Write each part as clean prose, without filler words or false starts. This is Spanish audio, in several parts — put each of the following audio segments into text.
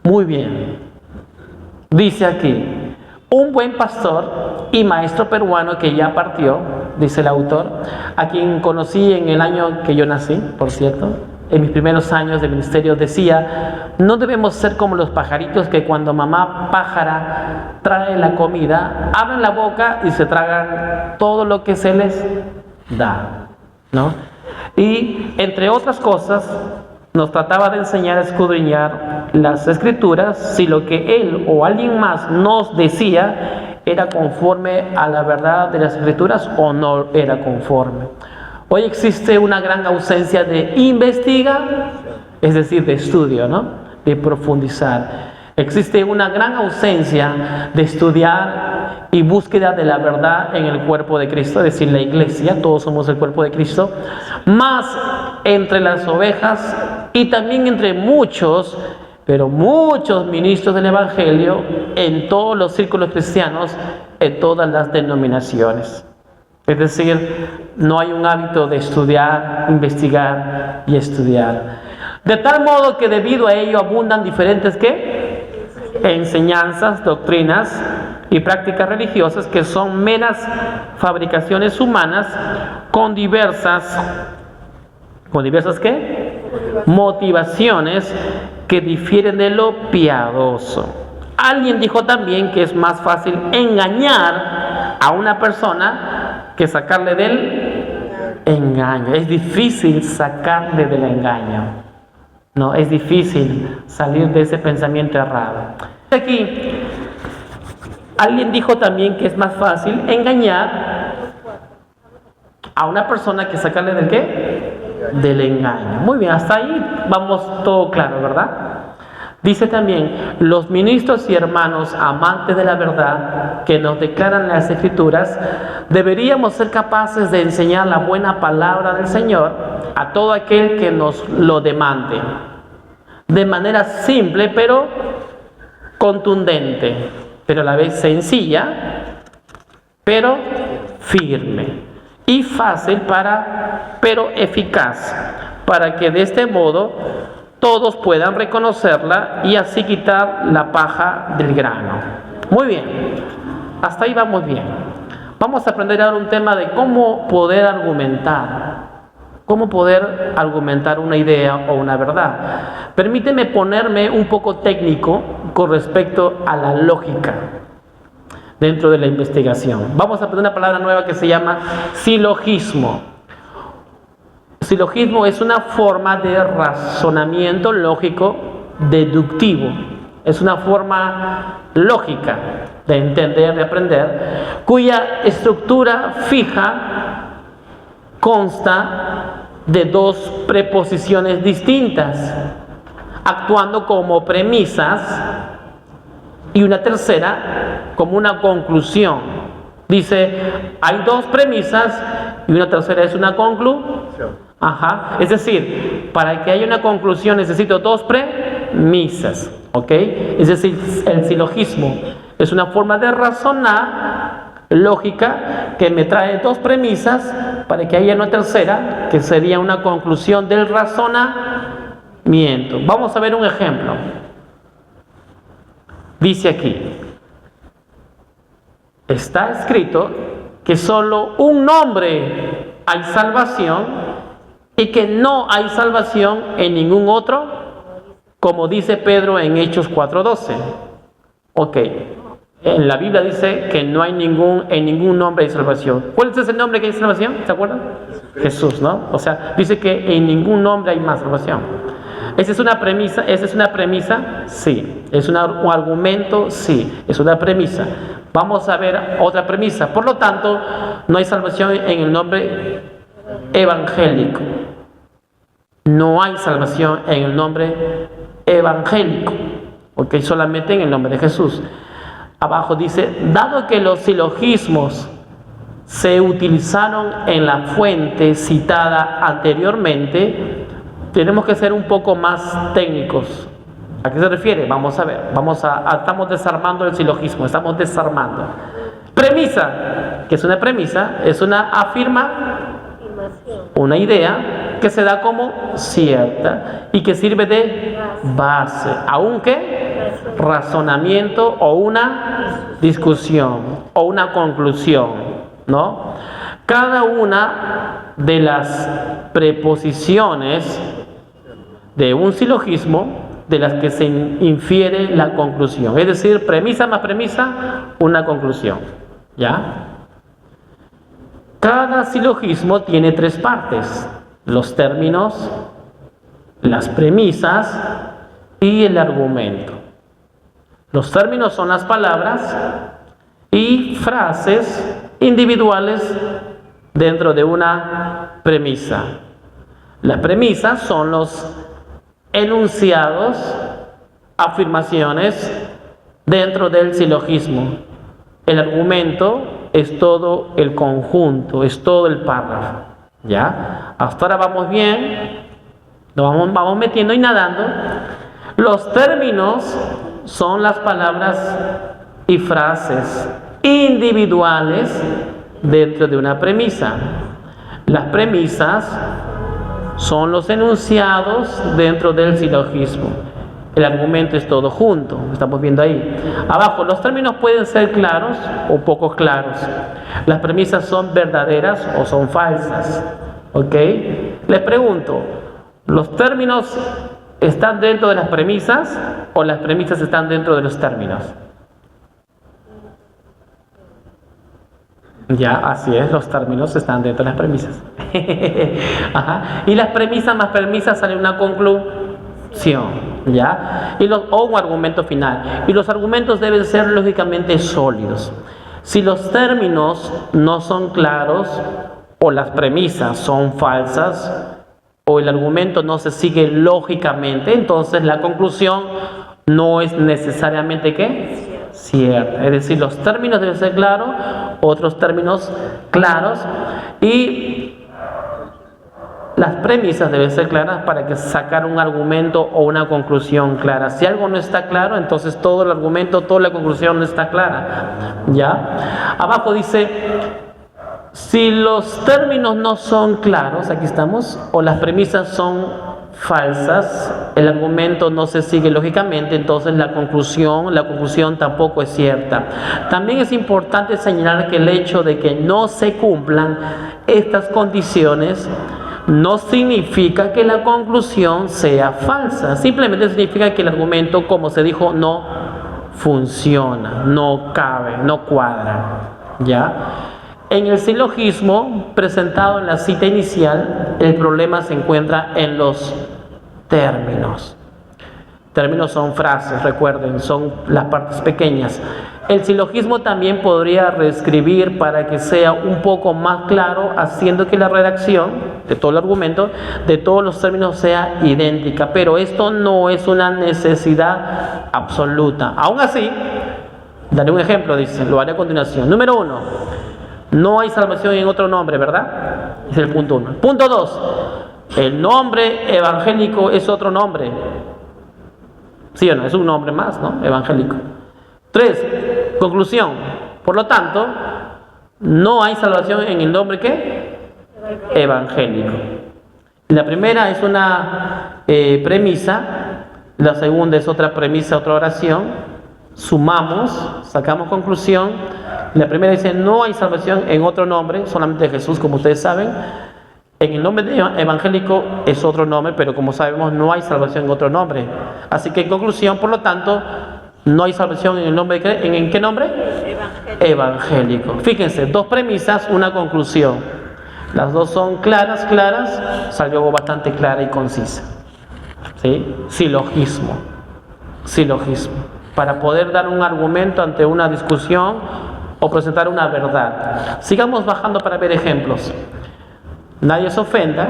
Muy bien. Dice aquí, un buen pastor y maestro peruano que ya partió, dice el autor, a quien conocí en el año que yo nací, por cierto, en mis primeros años de ministerio, decía: no debemos ser como los pajaritos que cuando mamá pájara trae la comida, abren la boca y se tragan todo lo que se les da, ¿no? Y entre otras cosas, nos trataba de enseñar a escudriñar las escrituras si lo que él o alguien más nos decía era conforme a la verdad de las escrituras o no era conforme. Hoy existe una gran ausencia de investigar, es decir, de estudio, ¿no? De profundizar. Existe una gran ausencia de estudiar y búsqueda de la verdad en el cuerpo de Cristo, es decir, la iglesia, todos somos el cuerpo de Cristo, más entre las ovejas y también entre muchos, pero muchos ministros del Evangelio en todos los círculos cristianos, en todas las denominaciones. Es decir, no hay un hábito de estudiar, investigar y estudiar. De tal modo que debido a ello abundan diferentes ¿qué? Enseñanzas, doctrinas y prácticas religiosas que son meras fabricaciones humanas con diversas ¿qué? Motivaciones que difieren de lo piadoso. Alguien dijo también que es más fácil engañar a una persona que sacarle del engaño. Es difícil sacarle del engaño. No, es difícil salir de ese pensamiento errado. Aquí, alguien dijo también que es más fácil engañar a una persona que sacarle del ¿qué? Del engaño. Muy bien, hasta ahí vamos todo claro, ¿verdad? Dice también, los ministros y hermanos amantes de la verdad que nos declaran las Escrituras, deberíamos ser capaces de enseñar la buena palabra del Señor a todo aquel que nos lo demande, de manera simple pero contundente, pero a la vez sencilla, pero firme, y fácil pero eficaz, para que de este modo todos puedan reconocerla y así quitar la paja del grano. Muy bien, hasta ahí vamos bien. Vamos a aprender ahora un tema de cómo poder argumentar una idea o una verdad. Permíteme ponerme un poco técnico con respecto a la lógica dentro de la investigación. Vamos a aprender una palabra nueva que se llama silogismo. Silogismo es una forma de razonamiento lógico deductivo. Es una forma lógica de entender, de aprender, cuya estructura fija consta de dos preposiciones distintas, actuando como premisas, y una tercera como una conclusión. Dice, hay dos premisas y una tercera es una conclusión. Ajá. Es decir, para que haya una conclusión necesito dos premisas, ¿ok? Es decir, el silogismo es una forma de razonar lógica que me trae dos premisas para que haya una tercera, que sería una conclusión del razonamiento. Vamos a ver un ejemplo. Dice aquí, está escrito que solo un nombre hay salvación y que no hay salvación en ningún otro, como dice Pedro en Hechos 4:12. Ok, en la Biblia dice que no hay en ningún nombre de salvación. ¿Cuál es ese nombre que hay salvación? ¿Se acuerdan? Jesús, ¿no? O sea, dice que en ningún nombre hay más salvación. ¿Esa es una premisa? Sí. ¿Es un argumento? Sí. Es una premisa. Vamos a ver otra premisa. Por lo tanto, no hay salvación en el nombre evangélico. No hay salvación en el nombre evangélico. Ok, solamente en el nombre de Jesús. Abajo dice, dado que los silogismos se utilizaron en la fuente citada anteriormente, tenemos que ser un poco más técnicos. ¿A qué se refiere? Vamos a ver. Estamos desarmando el silogismo. Estamos desarmando. Premisa. ¿Qué es una premisa? Es una una idea que se da como cierta y que sirve de base. Aunque razonamiento o una discusión o una conclusión, ¿no? Cada una de las preposiciones de un silogismo de las que se infiere la conclusión, es decir, premisa más premisa, una conclusión, ¿ya? Cada silogismo tiene tres partes: los términos, las premisas y el argumento. Los términos son las palabras y frases individuales dentro de una premisa. Las premisas son los enunciados, afirmaciones dentro del silogismo. El argumento es todo el conjunto, es todo el párrafo, ¿ya? Hasta ahora vamos bien, nos vamos metiendo y nadando. Los términos son las palabras y frases individuales dentro de una premisa. Las premisas son los enunciados dentro del silogismo. El argumento es todo junto, estamos viendo ahí. Abajo, los términos pueden ser claros o poco claros. Las premisas son verdaderas o son falsas. ¿Ok? Les pregunto, ¿los términos están dentro de las premisas o las premisas están dentro de los términos? Ya, así es, los términos están dentro de las premisas. Ajá. Y las premisas más premisas sale una conclusión, ¿ya? O un argumento final. Y los argumentos deben ser lógicamente sólidos. Si los términos no son claros, o las premisas son falsas, o el argumento no se sigue lógicamente, entonces la conclusión no es necesariamente ¿qué? Cierta. Es decir, los términos deben ser claros, otros términos claros, y las premisas deben ser claras para que sacar un argumento o una conclusión clara. Si algo no está claro, entonces todo el argumento, toda la conclusión no está clara, ¿ya? Abajo dice, si los términos no son claros, aquí estamos, o las premisas son falsas, el argumento no se sigue lógicamente, entonces la conclusión tampoco es cierta. También es importante señalar que el hecho de que no se cumplan estas condiciones no significa que la conclusión sea falsa, simplemente significa que el argumento, como se dijo, no funciona, no cabe, no cuadra, ¿ya? En el silogismo presentado en la cita inicial, el problema se encuentra en los términos. Términos son frases, recuerden, son las partes pequeñas. El silogismo también podría reescribir para que sea un poco más claro, haciendo que la redacción de todo el argumento, de todos los términos, sea idéntica. Pero esto no es una necesidad absoluta. Aún así, daré un ejemplo, dice, lo haré a continuación. Número 1. No hay salvación en otro nombre, ¿verdad? Es el punto 1. Punto 2. El nombre evangélico es otro nombre. ¿Sí o no? Es un nombre más, ¿no? Evangélico. 3. Conclusión. Por lo tanto, no hay salvación en el nombre ¿qué? Evangélico. La primera es una premisa. La segunda es otra premisa, otra oración. Sumamos, sacamos conclusión. La primera dice, no hay salvación en otro nombre, solamente Jesús, como ustedes saben. En el nombre evangélico es otro nombre, pero como sabemos, no hay salvación en otro nombre. Así que en conclusión, por lo tanto, no hay salvación en el nombre de ¿en qué nombre? Evangélico. Fíjense, dos premisas, una conclusión. Las dos son claras, salió bastante clara y concisa. ¿Sí? Silogismo. Para poder dar un argumento ante una discusión o presentar una verdad. Sigamos bajando para ver ejemplos. Nadie se ofenda,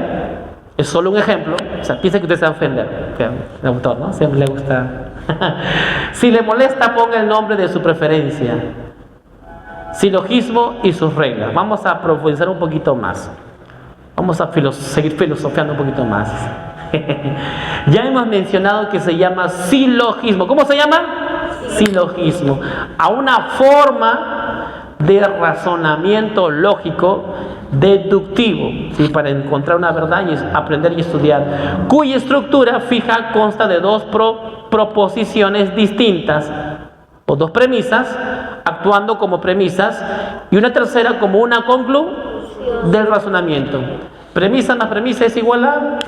es solo un ejemplo. O sea, piensa que usted se va a ofender. El autor, ¿no? Siempre le gusta. Si le molesta, ponga el nombre de su preferencia. Silogismo y sus reglas. Vamos a profundizar un poquito más. Vamos a seguir filosofiando un poquito más. Ya hemos mencionado que se llama silogismo. ¿Cómo se llama? Silogismo. A una forma de razonamiento lógico deductivo, ¿sí? Para encontrar una verdad y aprender y estudiar, cuya estructura fija consta de dos proposiciones distintas o dos premisas actuando como premisas y una tercera como una conclusión del razonamiento. Premisa más premisa es igual a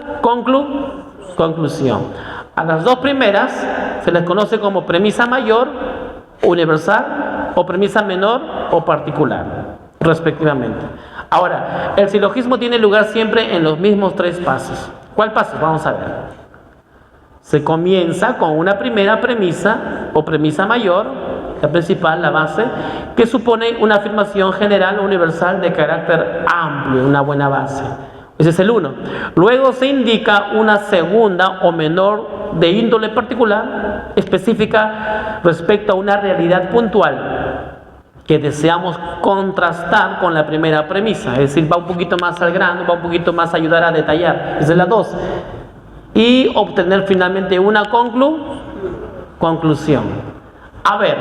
conclusión. A las dos primeras se les conoce como premisa mayor, universal, o premisa menor o particular, respectivamente. Ahora, el silogismo tiene lugar siempre en los mismos tres pasos. ¿Cuál paso? Vamos a ver. Se comienza con una primera premisa o premisa mayor, la principal, la base, que supone una afirmación general o universal de carácter amplio, una buena base. Ese es el 1. Luego se indica una segunda o menor de índole particular, específica respecto a una realidad puntual que deseamos contrastar con la primera premisa, es decir, va un poquito más al grano, va un poquito más a ayudar a detallar. Esa es la 2. Y obtener finalmente una conclusión. A ver,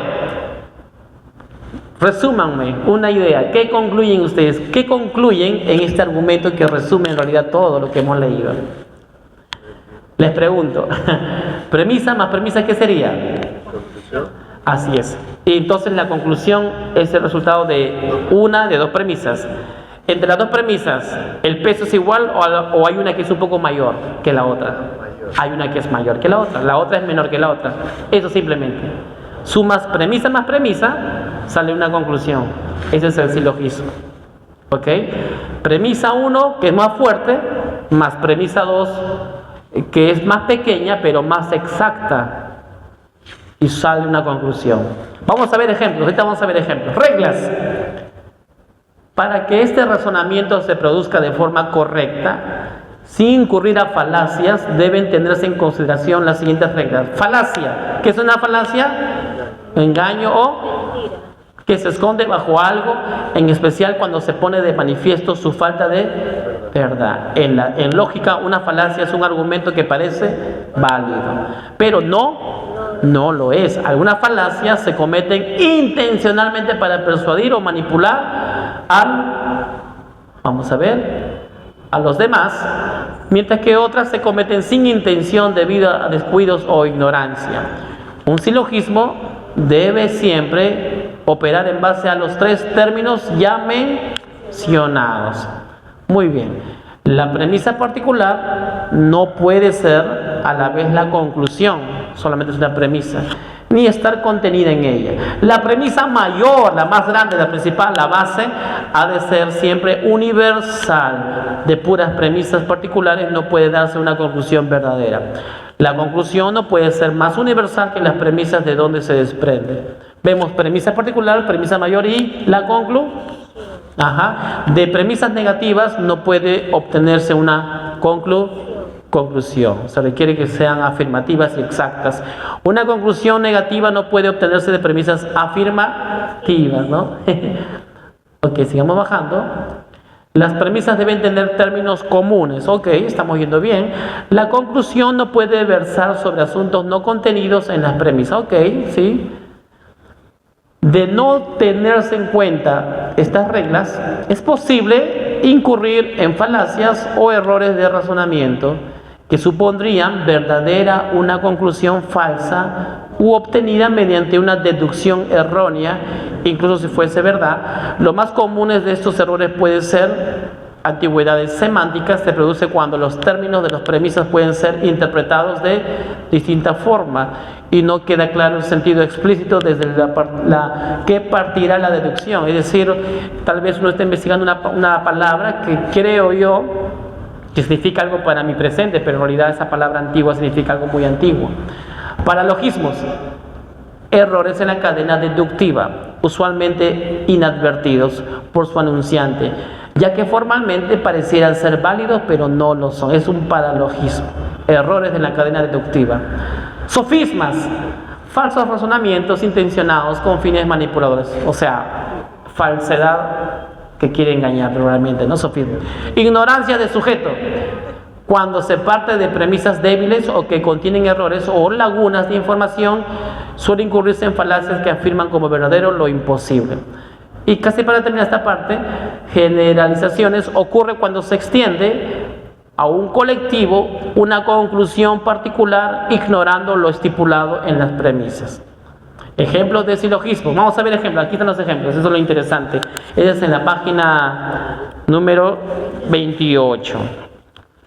resúmanme una idea. ¿Qué concluyen ustedes? ¿Qué concluyen en este argumento que resume en realidad todo lo que hemos leído? Les pregunto, premisa más premisa, ¿qué sería? Conclusión. Así es. Y entonces la conclusión es el resultado de una de dos premisas. Entre las dos premisas, ¿el peso es igual o hay una que es un poco mayor que la otra? Mayor. Hay una que es mayor que la otra es menor que la otra. Eso simplemente. Sumas premisa más premisa, sale una conclusión. Ese es el silogismo. ¿Ok? Premisa 1, que es más fuerte, más premisa 2, que es más pequeña pero más exacta. Y sale una conclusión. Vamos a ver ejemplos. Ahorita vamos a ver ejemplos. Reglas. Para que este razonamiento se produzca de forma correcta, sin incurrir a falacias, deben tenerse en consideración las siguientes reglas. Falacia. ¿Qué es una falacia? Engaño o que se esconde bajo algo, en especial cuando se pone de manifiesto su falta de verdad. En lógica, una falacia es un argumento que parece válido, pero no lo es. Algunas falacias se cometen intencionalmente para persuadir o manipular a los demás, mientras que otras se cometen sin intención debido a descuidos o ignorancia. Un silogismo debe siempre operar en base a los tres términos ya mencionados. Muy bien. La premisa particular no puede ser a la vez la conclusión, solamente es una premisa, ni estar contenida en ella. La premisa mayor, la más grande, la principal, la base, ha de ser siempre universal. De puras premisas particulares no puede darse una conclusión verdadera. La conclusión no puede ser más universal que las premisas de donde se desprende. Vemos premisa particular, premisa mayor y la conclusión. De premisas negativas no puede obtenerse una conclusión. Se requiere que sean afirmativas y exactas. Una conclusión negativa no puede obtenerse de premisas afirmativas, ¿no? Ok, sigamos bajando. Las premisas deben tener términos comunes. Ok, estamos yendo bien. La conclusión no puede versar sobre asuntos no contenidos en las premisas. Ok, sí. De no tenerse en cuenta estas reglas, es posible incurrir en falacias o errores de razonamiento que supondrían verdadera una conclusión falsa u obtenida mediante una deducción errónea, incluso si fuese verdad. Lo más comunes de estos errores pueden ser antigüedades semánticas. Se produce cuando los términos de las premisas pueden ser interpretados de distinta forma y no queda claro el sentido explícito desde la que partirá la deducción. Es decir, tal vez uno está investigando una palabra que creo yo que significa algo para mi presente, pero en realidad esa palabra antigua significa algo muy antiguo. Paralogismos, errores en la cadena deductiva, usualmente inadvertidos por su anunciante, ya que formalmente parecieran ser válidos, pero no lo son. Es un paralogismo. Errores en la cadena deductiva. Sofismas, falsos razonamientos intencionados con fines manipuladores. O sea, falsedad que quiere engañar realmente, no sofismo. Ignorancia de sujeto, cuando se parte de premisas débiles o que contienen errores o lagunas de información, suele incurrirse en falacias que afirman como verdadero lo imposible. Y casi para terminar esta parte, generalizaciones ocurre cuando se extiende a un colectivo una conclusión particular ignorando lo estipulado en las premisas. Ejemplos de silogismo. Vamos a ver ejemplos. Aquí están los ejemplos. Eso es lo interesante. Esa es en la página número 28.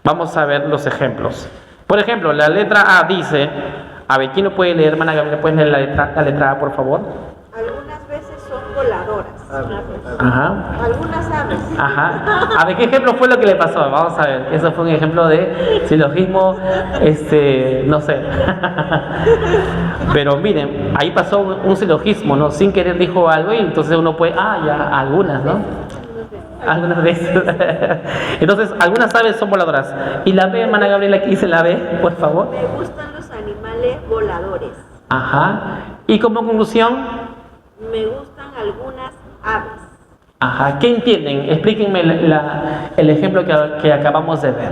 Vamos a ver los ejemplos. Por ejemplo, la letra A dice... A ver, ¿quién no puede leer, hermana Gabriela? ¿Puedes leer la letra A, por favor? Algunas veces son voladoras. Ajá. Algunas aves. Ajá. A ver, ¿qué ejemplo fue lo que le pasó? Vamos a ver. Eso fue un ejemplo de silogismo, no sé. Pero miren, ahí pasó un silogismo, ¿no? Sin querer dijo algo y entonces uno puede, ya, algunas, ¿no? Algunas veces. Entonces, algunas aves son voladoras. ¿Y la B, hermana Gabriela, qué dice la B, por favor? Me gustan los animales voladores. Ajá. Y como conclusión, me gustan algunas aves. ajá. ¿Qué entienden? Explíquenme el ejemplo que acabamos de ver.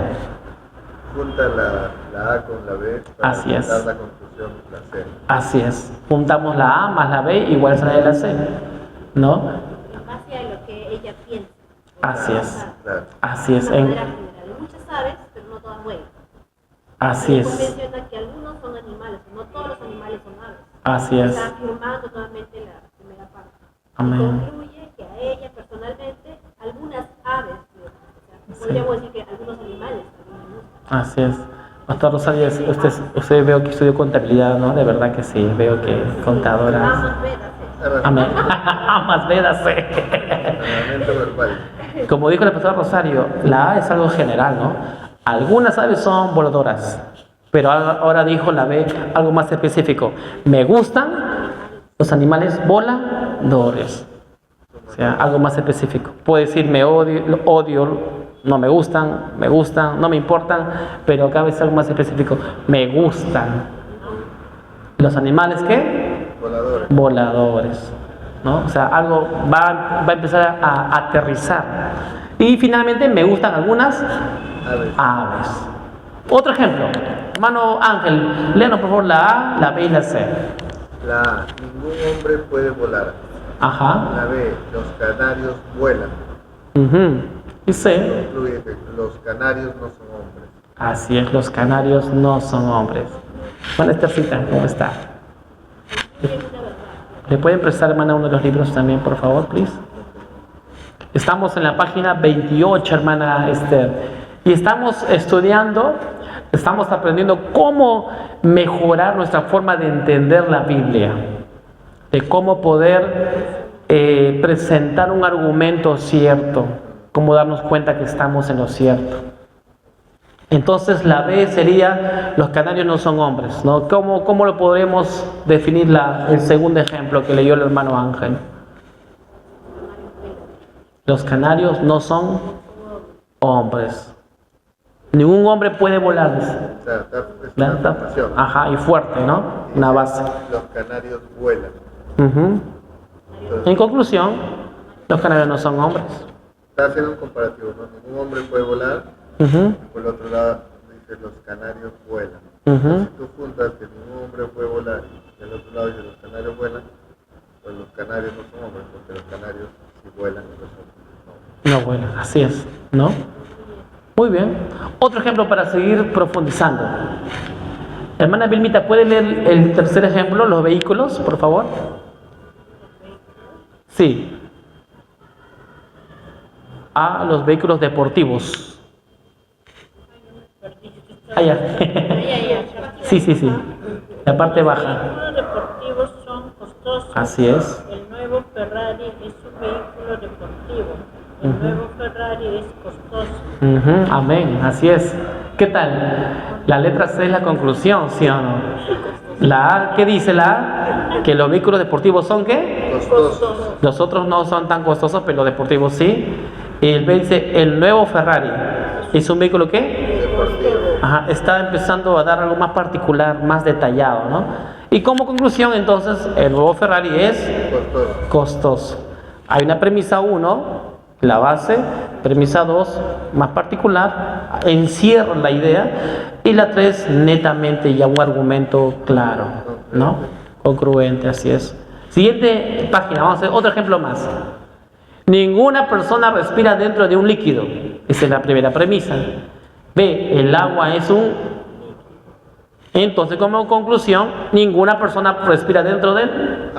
Junta la A con la B para Así es. dar la conclusión, la C. Así es. Juntamos la A más la B igual sale la C, ¿no? En base a lo que ella piensa. Así es. Claro. Así es. De manera general. Hay muchas aves, pero no todas vuelan. Así Él es. menciona que algunos son animales, no todos los animales son aves. Así es. Está afirmando nuevamente la primera parte. Amén. Y concluye que a ella personalmente algunas aves, podríamos decir que algunos animales también le gustan. Así es. Pastor Rosario, usted veo que estudió contabilidad, ¿no? De verdad que sí. Veo que contadora. Vamos, védase. Amén. Amas, védase. Entrenamiento verbal. Como dijo la pastora Rosario, la A es algo general, ¿no? Algunas aves son voladoras, pero ahora dijo la B algo más específico. Me gustan los animales voladores. O sea, algo más específico. Puedo decir me odio, no me gustan, no me importan, pero acá es algo más específico. Me gustan. ¿Los animales qué? Voladores. Voladores, ¿no? O sea, algo va a empezar a aterrizar. Y finalmente me gustan algunas Aves. aves. Otro ejemplo, hermano Ángel, léanos por favor la A, la B y la C. La A, ningún hombre puede volar. Ajá. La B, los canarios vuelan. Ujú. Y C, Concluye que los canarios no son hombres. así es, los canarios no son hombres. Bueno, Estercita, ¿cómo está? ¿Le pueden prestar, hermana, uno de los libros también, por favor, please? Estamos en la página 28, hermana Esther, y estamos estudiando, estamos aprendiendo cómo mejorar nuestra forma de entender la Biblia, de cómo poder presentar un argumento cierto, cómo darnos cuenta que estamos en lo cierto. Entonces la B sería, los canarios no son hombres, ¿no? ¿Cómo lo podremos definir el segundo ejemplo que leyó el hermano Ángel? Los canarios no son hombres. Ningún hombre puede volar. O sea, es una afirmación. Ajá, y fuerte, ¿no? Una base. Los canarios vuelan. Ujú. Entonces, En conclusión, los canarios no son hombres. está haciendo un comparativo, ¿no? Ningún hombre puede volar. Ujú, Por el otro lado, dice los canarios vuelan. ujú. Si tú juntas que ningún hombre puede volar y el otro lado dice los canarios vuelan, pues los canarios no son hombres, porque los canarios si vuelan no son hombres. No, bueno, así es, ¿no? Muy bien. Otro ejemplo para seguir profundizando. Hermana Vilmita, ¿puede leer el tercer ejemplo, los vehículos, por favor? Sí. A, los vehículos deportivos. Ah, ya. Sí, sí, sí. La parte baja. Los vehículos deportivos son costosos. Así es. El nuevo Ferrari es un vehículo deportivo. El nuevo Ferrari es costoso. Ujú, amén, así es. ¿Qué tal? La letra C es la conclusión, ¿sí o no? La A, ¿qué dice la A? Que los vehículos deportivos son ¿qué? Costosos. Los otros no son tan costosos, pero los deportivos sí. Y el B dice, el nuevo Ferrari. ¿Es un vehículo qué? Deportivo. Ajá, está empezando a dar algo más particular, más detallado, ¿no? Y como conclusión, entonces, el nuevo Ferrari es Costosos. costoso. Hay una premisa 1, la base, premisa 2, más particular, encierra la idea, y la 3, netamente ya un argumento claro, ¿no? Congruente, así es. Siguiente página, vamos a hacer otro ejemplo más. Ninguna persona respira dentro de un líquido. Esa es la primera premisa. B, el agua es un... Entonces, como conclusión, ninguna persona respira dentro del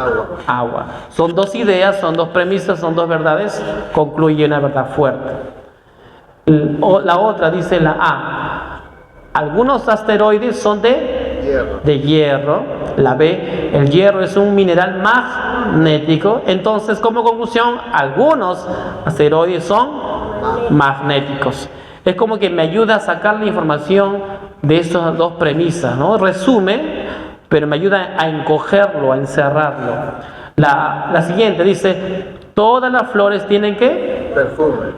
agua. Son dos ideas, son dos premisas, son dos verdades, concluye una verdad fuerte. La otra dice la A. Algunos asteroides son de hierro. La B, el hierro es un mineral magnético. Entonces, como conclusión, algunos asteroides son magnéticos. Es como que me ayuda a sacar la información de estas dos premisas, ¿no? Resume, pero me ayuda a encogerlo, a encerrarlo. La siguiente dice, todas las flores tienen ¿qué?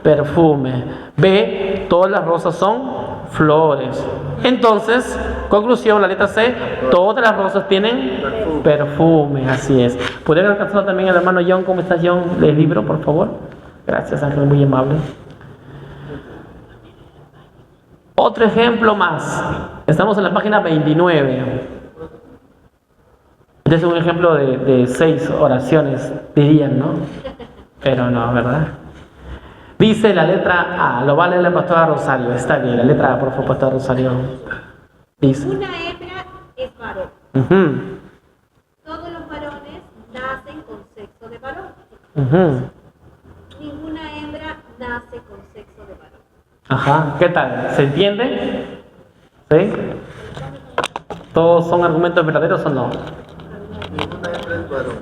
Perfume. B, todas las rosas son flores. Entonces, conclusión, la letra C, todas las rosas tienen perfume. Así es. ¿Podría alcanzar también al hermano John? ¿Cómo está John? El libro, por favor. Gracias, Ángel, muy amable. Otro ejemplo más. Estamos en la página 29. Este es un ejemplo de 6 oraciones, dirían, ¿no? Pero no, ¿verdad? Dice la letra A. Lo va a leer la pastora Rosario. Está bien, la letra A, por favor, pastora Rosario. Dice. Una hembra es varón. Todos los varones nacen con sexo de varón. Ninguna hembra nace con sexo de varón. Ajá, ¿qué tal? ¿Se entiende? ¿Sí? ¿Todos son argumentos verdaderos o no? Ninguna hembra es varón.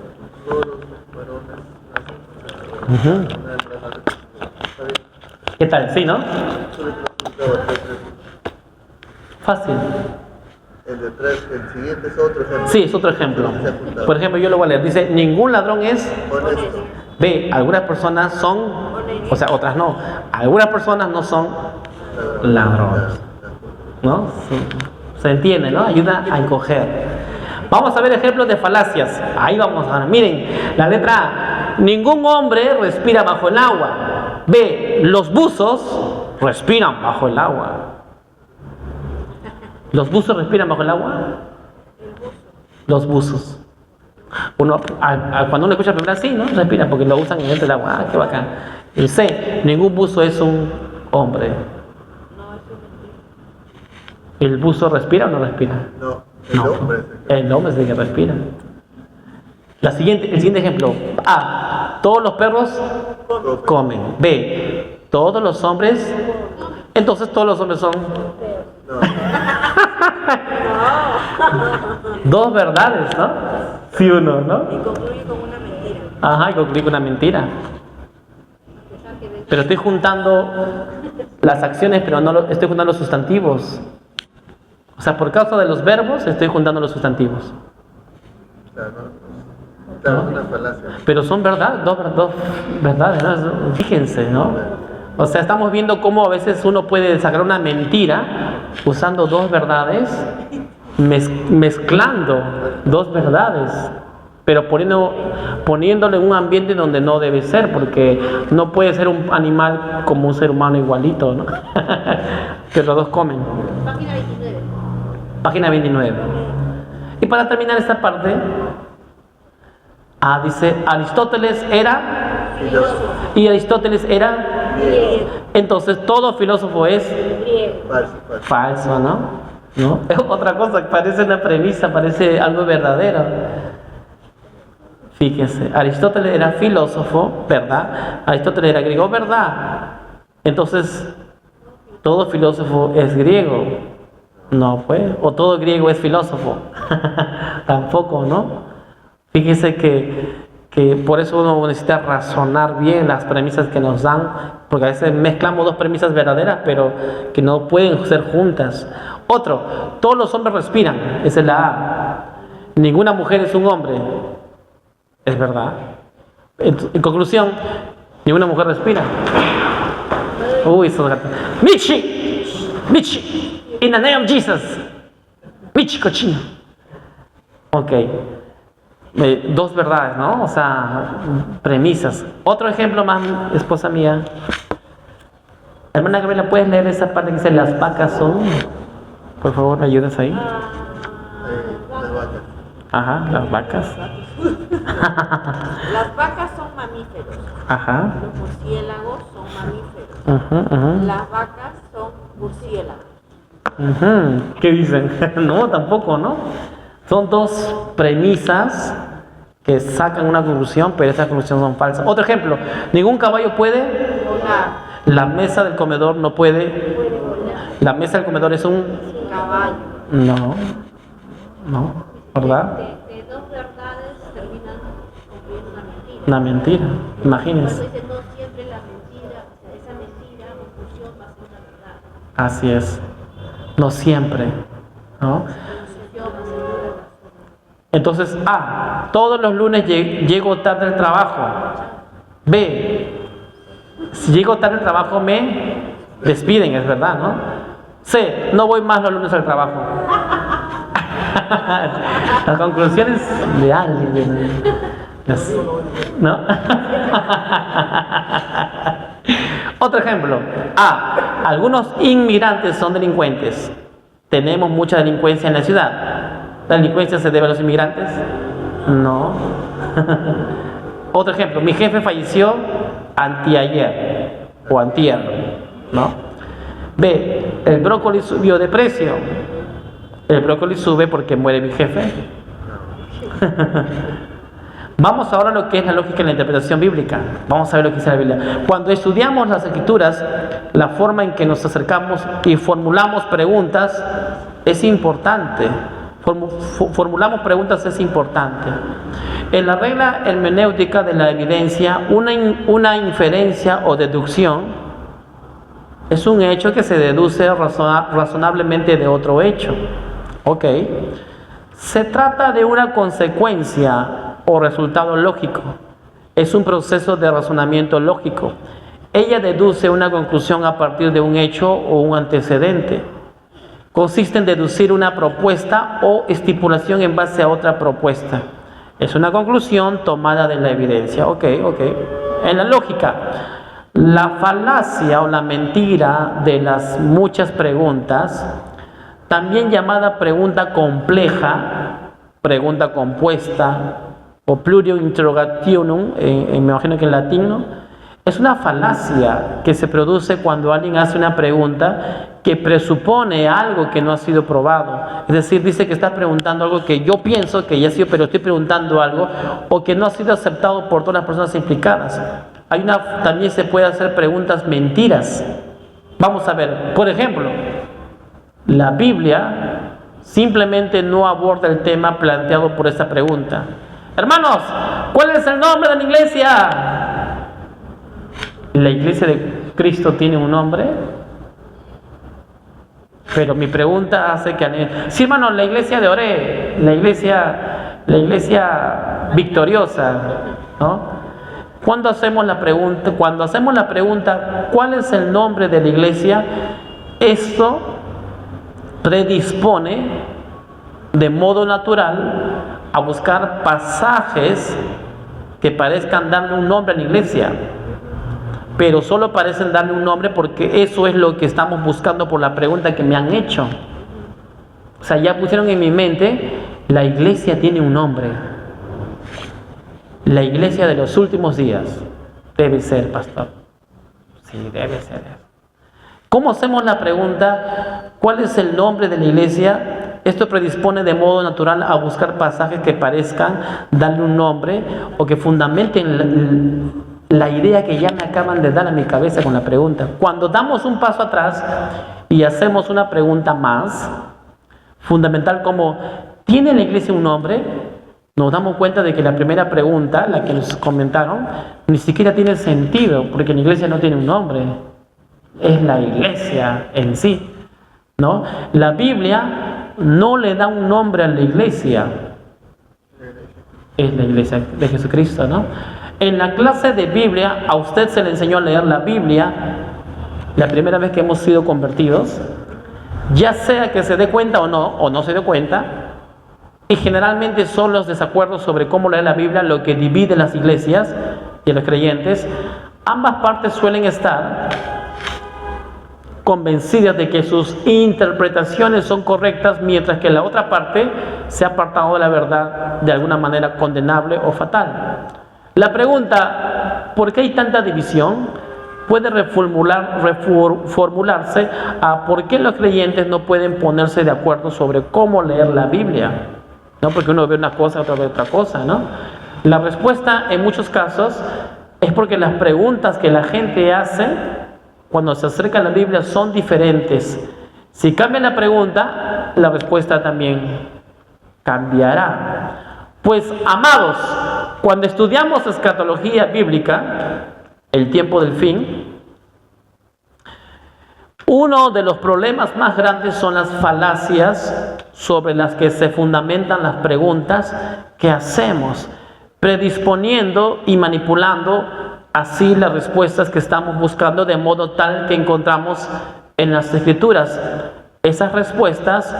Todos los varones nacen con una hembra nace con... ¿Qué tal? ¿Sí, no? Fácil. El siguiente es otro ejemplo. Sí, es otro ejemplo. Por ejemplo, yo lo voy a leer. Dice, ningún ladrón es... Honesto. B, algunas personas son... O sea, otras no. Algunas personas no son ladrones. ¿No? Sí. Se entiende, ¿no? Ayuda a encoger. Vamos a ver ejemplos de falacias. Ahí vamos a ver. Miren, la letra A. Ningún hombre respira bajo el agua. B, los buzos respiran bajo el agua. ¿Los buzos respiran bajo el agua? Los buzos. Cuando uno escucha primero sí, ¿no? Respira porque lo usan dentro del agua. Ah, qué bacán. El C, ningún buzo es un hombre. ¿El buzo respira o no respira? No, el hombre es el que respira. El siguiente ejemplo. A, todos los perros comen. B, todos los hombres. Entonces todos los hombres son... Dos verdades, ¿no? Sí o no, ¿no? Y concluye con una mentira. Ajá, y concluye con una mentira. Pero estoy juntando las acciones, pero no estoy juntando los sustantivos. O sea, por causa de los verbos estoy juntando los sustantivos. Claro, una falacia. Pero son verdad, dos verdades, ¿no? Fíjense, ¿no? O sea, estamos viendo cómo a veces uno puede sacar una mentira usando dos verdades, mezclando dos verdades, pero poniéndolo en un ambiente donde no debe ser, porque no puede ser un animal como un ser humano igualito, ¿no? Que los dos comen. Página 29. Página 29. Y para terminar esta parte, dice, Aristóteles era... Y Aristóteles era... Entonces todo filósofo es... Falso, ¿no? ¿No? Es otra cosa, parece una premisa, parece algo verdadero. Fíjense, Aristóteles era filósofo, ¿verdad? Aristóteles era griego, ¿verdad? Entonces, todo filósofo es griego. No, pues, o todo griego es filósofo. Tampoco, ¿no? Fíjense que por eso uno necesita razonar bien las premisas que nos dan, porque a veces mezclamos dos premisas verdaderas, pero que no pueden ser juntas. Otro, todos los hombres respiran, esa es la A. Ninguna mujer es un hombre, es verdad. En conclusión, ninguna mujer respira. Uy, eso es gato. Michi, in the name of Jesus. Michi, cochino. Ok. Dos verdades, ¿no? O sea, premisas. Otro ejemplo más, esposa mía. Hermana Gabriela, ¿puedes leer esa parte que dice las vacas son? Por favor, ¿me ayudas ahí? Las vacas. Ajá, las vacas. Las vacas son mamíferos. Ajá. Los murciélagos son mamíferos. Ajá. Las vacas son murciélagos. Ujú. ¿Qué dicen? No, tampoco, ¿no? Son dos premisas que sacan una conclusión, pero esas conclusiones son falsas. Otro ejemplo, ningún caballo puede Volar. la mesa del comedor no puede. La mesa del comedor es un Caballo. no, ¿verdad? De dos verdades terminan concluyendo una mentira. Una mentira, Por imagínense. eso dice, no siempre la mentira, o sea, esa mentira o conclusión va a ser una verdad. Así es. No siempre, ¿no? Conclusión va a ser una verdad. Entonces, A, todos los lunes llego tarde al trabajo. B, si llego tarde al trabajo me despiden, es verdad, ¿no? C, no voy más los lunes al trabajo. La conclusión es de alguien, ¿no? Otro ejemplo. A, algunos inmigrantes son delincuentes. Tenemos mucha delincuencia en la ciudad. ¿La delincuencia se debe a los inmigrantes? No. Otro ejemplo, mi jefe falleció anteayer o antier, ¿no? B, el brócoli subió de precio. El brócoli sube porque muere mi jefe. Vamos ahora a lo que es la lógica y la interpretación bíblica. Vamos a ver lo que dice la Biblia. Cuando estudiamos las Escrituras, la forma en que nos acercamos y formulamos preguntas es importante. Formulamos preguntas es importante. En la regla hermenéutica de la evidencia, una inferencia o deducción es un hecho que se deduce razonablemente de otro hecho. ¿Ok? Se trata de una consecuencia o resultado lógico. Es un proceso de razonamiento lógico. Ella deduce una conclusión a partir de un hecho o un antecedente. Consiste en deducir una propuesta o estipulación en base a otra propuesta. Es una conclusión tomada de la evidencia. Ok. En la lógica, la falacia o la mentira de las muchas preguntas, también llamada pregunta compleja, pregunta compuesta o plurio interrogationum, me imagino que en latín, ¿no? Es una falacia que se produce cuando alguien hace una pregunta que presupone algo que no ha sido probado. Es decir, dice que está preguntando algo que yo pienso que ya ha sido, pero estoy preguntando algo, o que no ha sido aceptado por todas las personas implicadas. También se puede hacer preguntas mentiras. Vamos a ver, por ejemplo, la Biblia simplemente no aborda el tema planteado por esta pregunta. Hermanos, ¿cuál es el nombre de la iglesia? ¿La iglesia de Cristo tiene un nombre? Pero mi pregunta hace que... Sí, hermano, la iglesia de Oré, la iglesia victoriosa, ¿no? Cuando hacemos la pregunta, ¿cuál es el nombre de la iglesia? Esto predispone de modo natural a buscar pasajes que parezcan darle un nombre a la iglesia, pero solo parecen darle un nombre porque eso es lo que estamos buscando por la pregunta que me han hecho. O sea, ya pusieron en mi mente, la iglesia tiene un nombre. La iglesia de los últimos días. Debe ser, pastor. Sí, debe ser. ¿Cómo hacemos la pregunta? ¿Cuál es el nombre de la iglesia? Esto predispone de modo natural a buscar pasajes que parezcan darle un nombre o que fundamenten la idea que ya me acaban de dar a mi cabeza con la pregunta. Cuando damos un paso atrás y hacemos una pregunta más fundamental como ¿tiene la iglesia un nombre? Nos damos cuenta de que la primera pregunta, la que nos comentaron, ni siquiera tiene sentido porque la iglesia no tiene un nombre. Es la iglesia en sí, ¿no? La Biblia no le da un nombre a la iglesia. Es la iglesia de Jesucristo, ¿no? En la clase de Biblia, a usted se le enseñó a leer la Biblia la primera vez que hemos sido convertidos, ya sea que se dé cuenta o no se dé cuenta, y generalmente son los desacuerdos sobre cómo leer la Biblia lo que divide las iglesias y a los creyentes. Ambas partes suelen estar convencidas de que sus interpretaciones son correctas, mientras que la otra parte se ha apartado de la verdad de alguna manera condenable o fatal. La pregunta, ¿por qué hay tanta división? puede reformularse a por qué los creyentes no pueden ponerse de acuerdo sobre cómo leer la Biblia, ¿no? Porque uno ve una cosa, otro ve otra cosa, ¿no? La respuesta en muchos casos es porque las preguntas que la gente hace cuando se acerca a la Biblia son diferentes. Si cambia la pregunta, la respuesta también cambiará. Pues, amados, cuando estudiamos escatología bíblica, el tiempo del fin, uno de los problemas más grandes son las falacias sobre las que se fundamentan las preguntas que hacemos, predisponiendo y manipulando así las respuestas que estamos buscando, de modo tal que encontramos en las Escrituras esas respuestas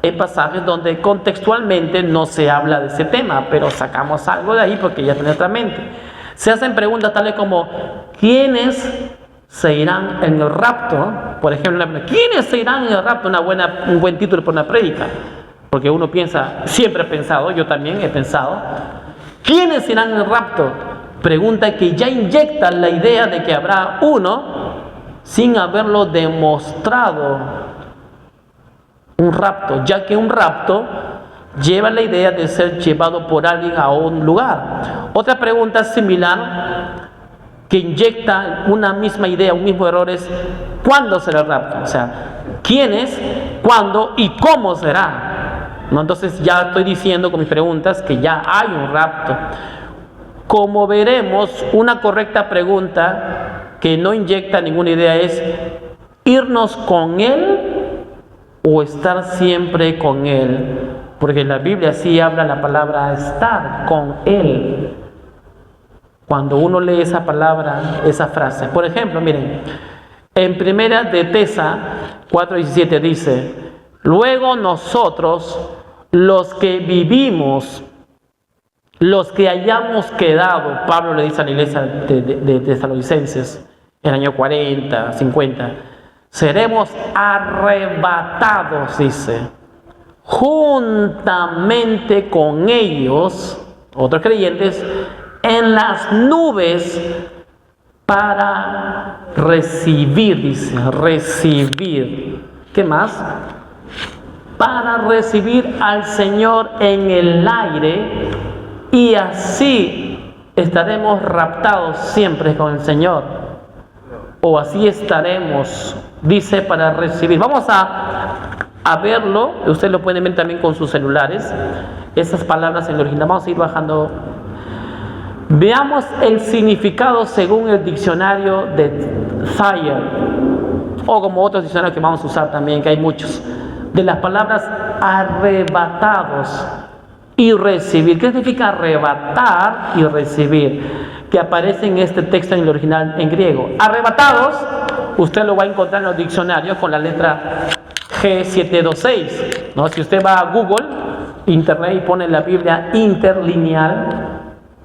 en pasajes donde contextualmente no se habla de ese tema, pero sacamos algo de ahí porque ya está en nuestra mente. Se hacen preguntas tales como: ¿quiénes se irán en el rapto? Por ejemplo, ¿quiénes se irán en el rapto? Un buen título para una prédica, porque uno piensa, siempre he pensado, yo también he pensado, ¿quiénes irán en el rapto? Pregunta que ya inyecta la idea de que habrá uno sin haberlo demostrado, un rapto, ya que un rapto lleva la idea de ser llevado por alguien a un lugar. Otra pregunta similar que inyecta una misma idea, un mismo error es: ¿cuándo será el rapto? O sea, ¿quiénes, cuándo y cómo será? ¿No? Entonces ya estoy diciendo con mis preguntas que ya hay un rapto. Como veremos, una correcta pregunta que no inyecta ninguna idea es: ¿irnos con Él o estar siempre con Él? Porque en la Biblia sí habla la palabra estar con Él. Cuando uno lee esa palabra, esa frase. Por ejemplo, miren, en Primera de Tesa 4:17 dice: luego nosotros, los que vivimos, los que hayamos quedado, Pablo le dice a la iglesia de Tesalonicenses, en el año 40, 50, seremos arrebatados, dice, juntamente con ellos, otros creyentes, en las nubes para recibir, dice, recibir. ¿Qué más? Para recibir al Señor en el aire, y así estaremos raptados siempre con el Señor. O así estaremos, dice, para recibir. Vamos a verlo, ustedes lo pueden ver también con sus celulares, esas palabras en el original. Vamos a ir bajando. Veamos el significado según el diccionario de Thayer, o como otros diccionarios que vamos a usar también, que hay muchos, de las palabras arrebatados y recibir. ¿Qué significa arrebatar y recibir? Que aparece en este texto en el original en griego. Arrebatados, usted lo va a encontrar en los diccionarios con la letra G726, ¿no? Si usted va a Google, Internet, y pone la Biblia interlineal,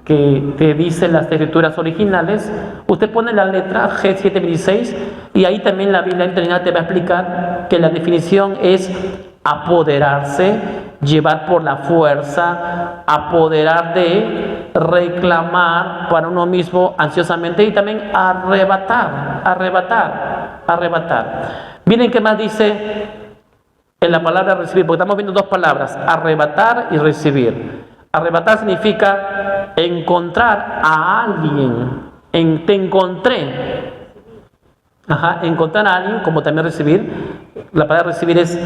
que te dice las escrituras originales, usted pone la letra G726 y ahí también la Biblia interlineal te va a explicar que la definición es apoderarse, llevar por la fuerza, apoderar de, reclamar para uno mismo ansiosamente, y también arrebatar. Miren qué más dice en la palabra recibir, porque estamos viendo dos palabras, arrebatar y recibir. Arrebatar significa encontrar a alguien. Te encontré. Encontrar a alguien, como también recibir. La palabra recibir es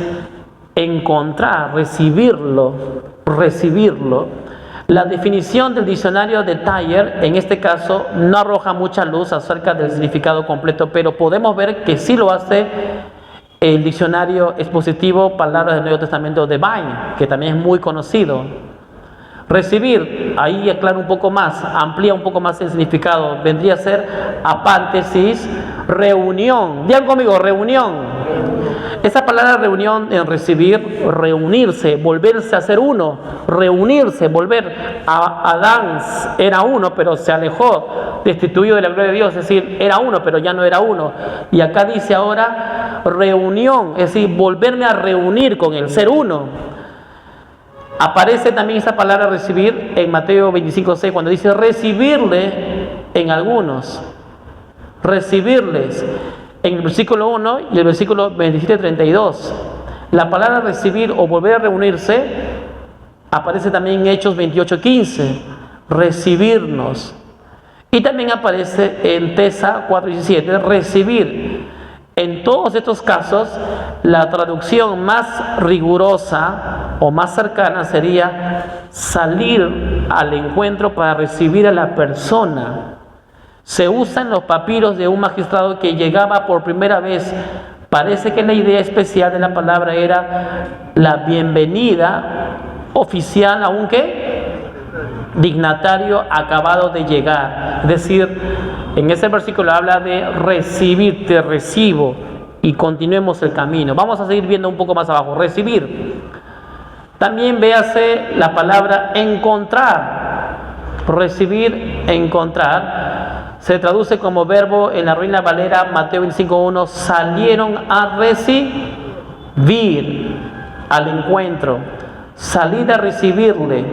encontrar, recibirlo. La definición del diccionario de Thayer, en este caso, no arroja mucha luz acerca del significado completo, pero podemos ver que sí lo hace el diccionario expositivo Palabras del Nuevo Testamento de Vine, que también es muy conocido. Recibir, ahí aclara un poco más, amplía un poco más el significado, vendría a ser apántesis, reunión. Digan conmigo, reunión. Esa palabra reunión en recibir, reunirse, volverse a ser uno, reunirse, volver. Adán era uno, pero se alejó, destituido de la gloria de Dios, es decir, era uno, pero ya no era uno. Y acá dice ahora reunión, es decir, volverme a reunir con él, ser uno. Aparece también esa palabra recibir en Mateo 25:6, cuando dice recibirle en algunos. recibirles. En el versículo 1 y el versículo 27-32. La palabra recibir o volver a reunirse aparece también en Hechos 28-15. Recibirnos. Y también aparece en Tesa 4:17, recibir. En todos estos casos, la traducción más rigurosa o más cercana sería salir al encuentro para recibir a la persona. Se usa en los papiros de un magistrado que llegaba por primera vez. Parece que la idea especial de la palabra era la bienvenida oficial a un ¿qué? Dignatario acabado de llegar. Es decir, en ese versículo habla de recibir, te recibo, y continuemos el camino. Vamos a seguir viendo un poco más abajo. Recibir. También véase la palabra encontrar. Recibir, encontrar. Se traduce como verbo en la Reina Valera, Mateo 25:1, salieron a recibir, al encuentro. Salid a recibirle,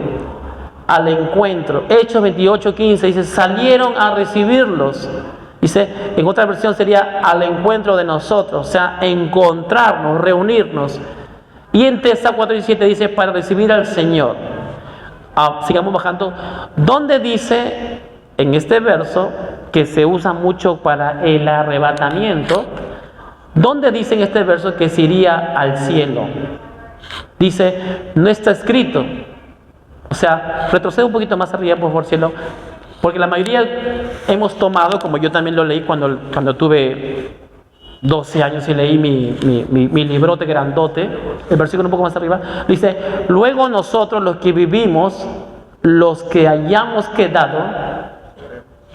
al encuentro. Hechos 28:15 dice, salieron a recibirlos. Dice, en otra versión sería al encuentro de nosotros, o sea, encontrarnos, reunirnos. Y en Tesa 4:17 dice, para recibir al Señor. Sigamos bajando. ¿Dónde dice en este verso, que se usa mucho para el arrebatamiento? ¿Dónde dice en este verso que se iría al cielo? Dice, no está escrito. O sea, retrocede un poquito más arriba, por favor, cielo. Porque la mayoría hemos tomado, como yo también lo leí cuando tuve 12 años y leí mi librote grandote, el versículo un poco más arriba, dice, luego nosotros los que vivimos, los que hayamos quedado,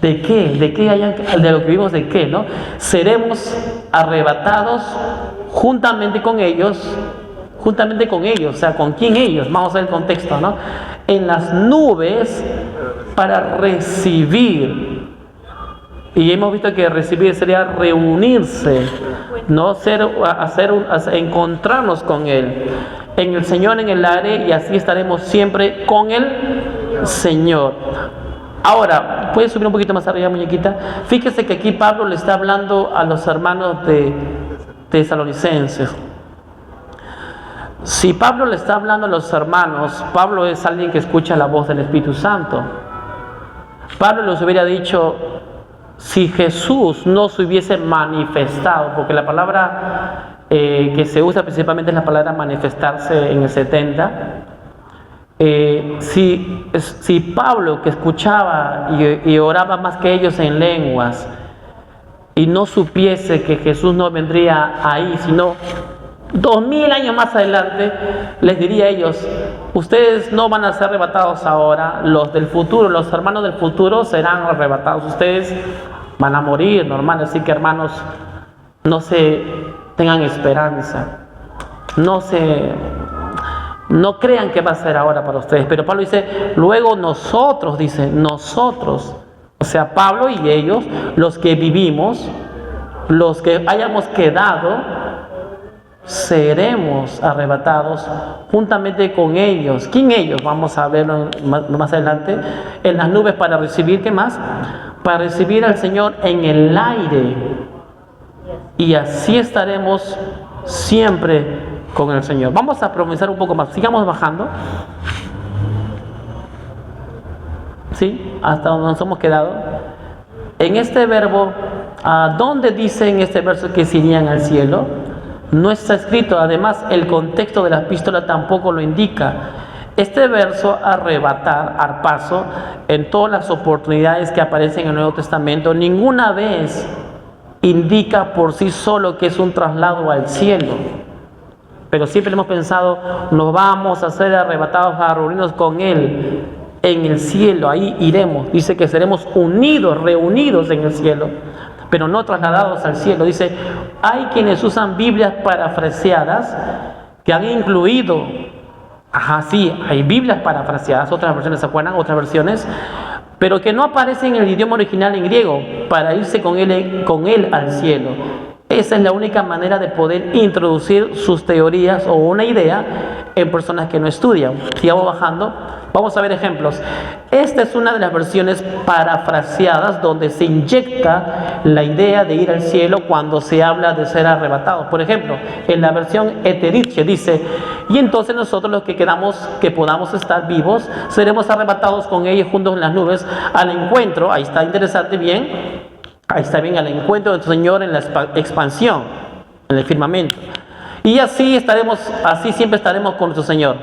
¿de qué? ¿De lo que vivimos de qué? ¿No? Seremos arrebatados juntamente con ellos, o sea, ¿con quién ellos? Vamos a ver el contexto, ¿no? En las nubes para recibir. Y hemos visto que recibir sería reunirse, no encontrarnos con Él, en el Señor, en el aire, y así estaremos siempre con el Señor. Ahora, ¿puedes subir un poquito más arriba, muñequita? Fíjese que aquí Pablo le está hablando a los hermanos de tesalonicenses. Si Pablo le está hablando a los hermanos, Pablo es alguien que escucha la voz del Espíritu Santo. Pablo les hubiera dicho, si Jesús no se hubiese manifestado, porque la palabra que se usa principalmente es la palabra manifestarse en el 70, si Pablo, que escuchaba y oraba más que ellos en lenguas, y no supiese que Jesús no vendría ahí, sino 2000 años más adelante, les diría a ellos, ustedes no van a ser arrebatados ahora, los del futuro, los hermanos del futuro serán arrebatados, ustedes van a morir, normal. Así que, hermanos, no se tengan esperanza, no crean que va a ser ahora para ustedes. Pero Pablo dice, luego nosotros, o sea, Pablo y ellos, los que vivimos, los que hayamos quedado, seremos arrebatados juntamente con ellos. ¿Quién ellos? Vamos a verlo más adelante. En las nubes para recibir, ¿qué más? Para recibir al Señor en el aire. Y así estaremos siempre con el Señor. Vamos a profundizar un poco más. Sigamos bajando. ¿Sí? Hasta donde nos hemos quedado. En este verbo, ¿dónde dice en este verso que se irían al cielo? No está escrito. Además, el contexto de la epístola tampoco lo indica. Este verso, arrebatar, arpazo, en todas las oportunidades que aparecen en el Nuevo Testamento, ninguna vez indica por sí solo que es un traslado al cielo. Pero siempre hemos pensado, nos vamos a ser arrebatados a reunirnos con Él en el cielo, ahí iremos. Dice que seremos unidos, reunidos en el cielo, pero no trasladados al cielo. Dice, hay quienes usan Biblias parafraseadas que han incluido, hay Biblias parafraseadas, otras versiones, ¿se acuerdan? Otras versiones, pero que no aparecen en el idioma original en griego, para irse con él al cielo. Esa es la única manera de poder introducir sus teorías o una idea en personas que no estudian. Sigamos bajando. Vamos a ver ejemplos. Esta es una de las versiones parafraseadas donde se inyecta la idea de ir al cielo cuando se habla de ser arrebatados. Por ejemplo, en la versión Eteriche dice: y entonces nosotros los que quedamos, que podamos estar vivos, seremos arrebatados con ellos juntos en las nubes al encuentro. Ahí está interesante bien. Ahí está bien, al encuentro del Señor en la expansión, en el firmamento. Y así siempre estaremos con nuestro Señor.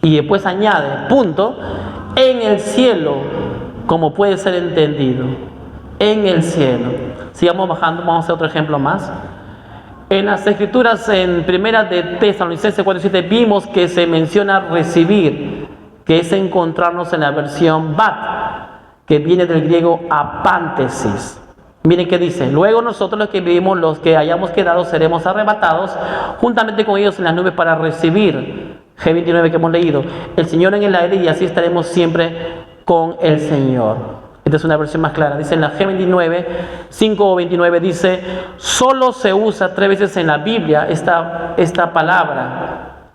Y después añade, punto, en el cielo, como puede ser entendido. En el cielo. Sigamos bajando, vamos a hacer otro ejemplo más. En las Escrituras, en Primera de Tesalonicenses 4:7, vimos que se menciona recibir, que es encontrarnos en la versión bat, que viene del griego apántesis. Miren qué dice: luego nosotros los que vivimos, los que hayamos quedado, seremos arrebatados juntamente con ellos en las nubes para recibir, G29 que hemos leído, el Señor en el aire, y así estaremos siempre con el Señor. Esta es una versión más clara. Dice en la G29, 5 o 29, dice: solo se usa 3 veces en la Biblia esta palabra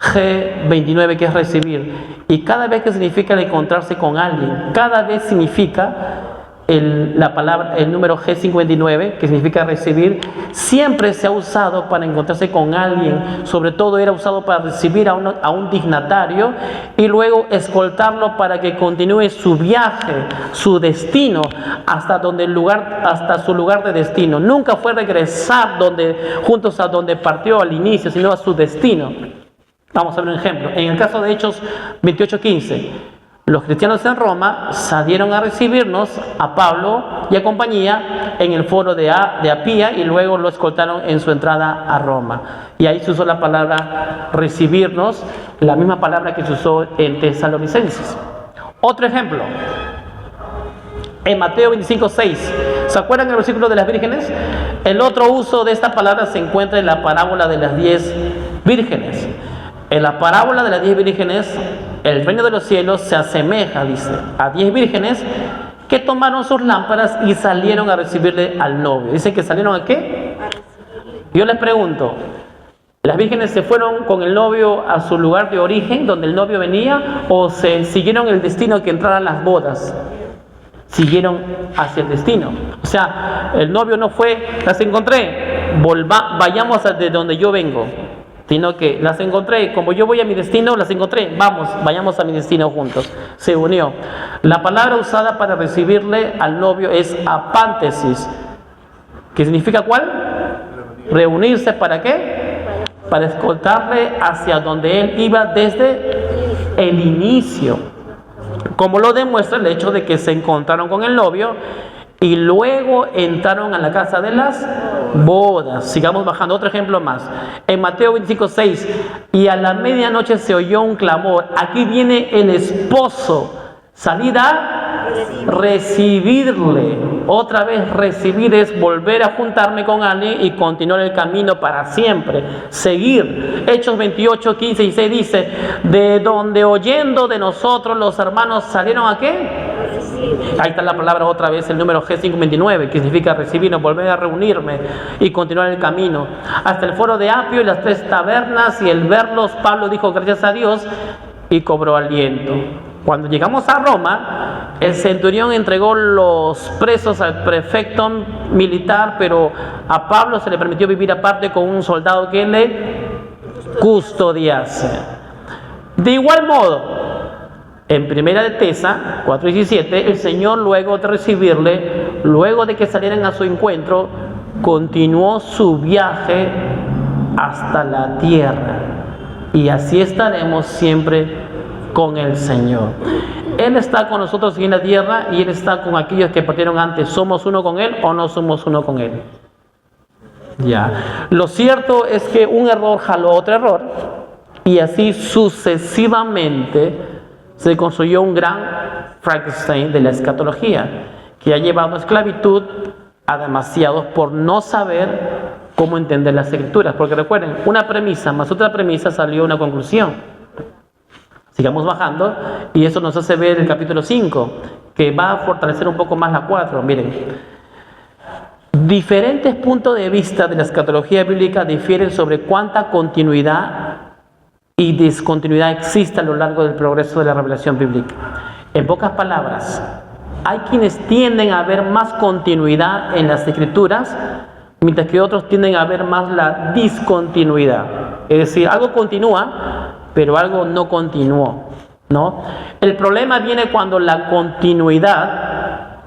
G29, que es recibir, y cada vez que significa encontrarse con alguien, cada vez significa la palabra, el número G59, que significa recibir, siempre se ha usado para encontrarse con alguien. Sobre todo era usado para recibir a un dignatario y luego escoltarlo para que continúe su viaje, su destino, hasta su lugar de destino. Nunca fue regresar juntos a donde partió al inicio, sino a su destino. Vamos a ver un ejemplo. En el caso de Hechos 28:15, los cristianos en Roma salieron a recibirnos a Pablo y a compañía en el foro de Apía, y luego lo escoltaron en su entrada a Roma. Y ahí se usó la palabra recibirnos, la misma palabra que se usó en Tesalonicenses. Otro ejemplo, en Mateo 25:6, ¿se acuerdan el versículo de las vírgenes? El otro uso de esta palabra se encuentra en la parábola de las 10 vírgenes. En la parábola de las 10 vírgenes, el reino de los cielos se asemeja, dice, a 10 vírgenes que tomaron sus lámparas y salieron a recibirle al novio. Dice que salieron ¿a qué? Yo les pregunto, ¿las vírgenes se fueron con el novio a su lugar de origen, donde el novio venía, o se siguieron el destino que entraran las bodas? Siguieron hacia el destino. O sea, el novio no fue: las encontré, vayamos de donde yo vengo, sino que las encontré, como yo voy a mi destino, las encontré, vayamos a mi destino juntos. Se unió. La palabra usada para recibirle al novio es apántesis, que significa ¿cuál? Reunirse. ¿Para qué? Para escoltarle hacia donde él iba desde el inicio, como lo demuestra el hecho de que se encontraron con el novio y luego entraron a la casa de las bodas. Sigamos bajando, otro ejemplo más. En Mateo 25:6, y a la medianoche se oyó un clamor. Aquí viene el esposo, salir a recibirle. Otra vez, recibir es volver a juntarme con alguien y continuar el camino para siempre, seguir. Hechos 28:15 y 6 dice: de donde oyendo de nosotros los hermanos salieron ¿a qué? Ahí está la palabra otra vez, el número G529, que significa recibirnos, volver a reunirme y continuar el camino. Hasta el foro de Apio y las 3 tabernas, y el verlos, Pablo dijo gracias a Dios y cobró aliento. Cuando llegamos a Roma, el centurión entregó los presos al prefecto militar, pero a Pablo se le permitió vivir aparte con un soldado que le custodiase. De igual modo, en Primera de Tesa 4:17, el Señor, luego de recibirle, luego de que salieran a su encuentro, continuó su viaje hasta la tierra. Y así estaremos siempre con el Señor. Él está con nosotros en la tierra y Él está con aquellos que partieron antes. ¿Somos uno con Él o no somos uno con Él? Ya. Lo cierto es que un error jaló otro error, y así sucesivamente se construyó un gran Frankenstein de la escatología, que ha llevado a esclavitud a demasiados por no saber cómo entender las escrituras. Porque recuerden, una premisa más otra premisa salió a una conclusión. Sigamos bajando, y eso nos hace ver el capítulo 5, que va a fortalecer un poco más la 4. Miren, Diferentes puntos de vista de la escatología bíblica difieren sobre cuánta continuidad y discontinuidad existe a lo largo del progreso de la revelación bíblica. En pocas palabras, hay quienes tienden a ver más continuidad en las escrituras, mientras que otros tienden a ver más la discontinuidad. Es decir, algo continúa, pero algo no continuó, ¿no? El problema viene cuando la continuidad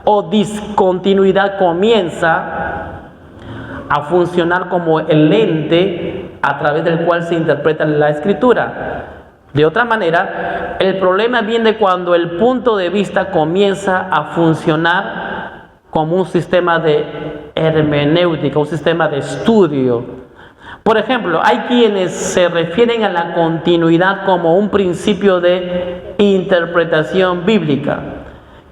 o discontinuidad comienza a funcionar como el lente a través del cual se interpreta la escritura. De otra manera, el problema viene cuando el punto de vista comienza a funcionar como un sistema de hermenéutica, un sistema de estudio. Por ejemplo, hay quienes se refieren a la continuidad como un principio de interpretación bíblica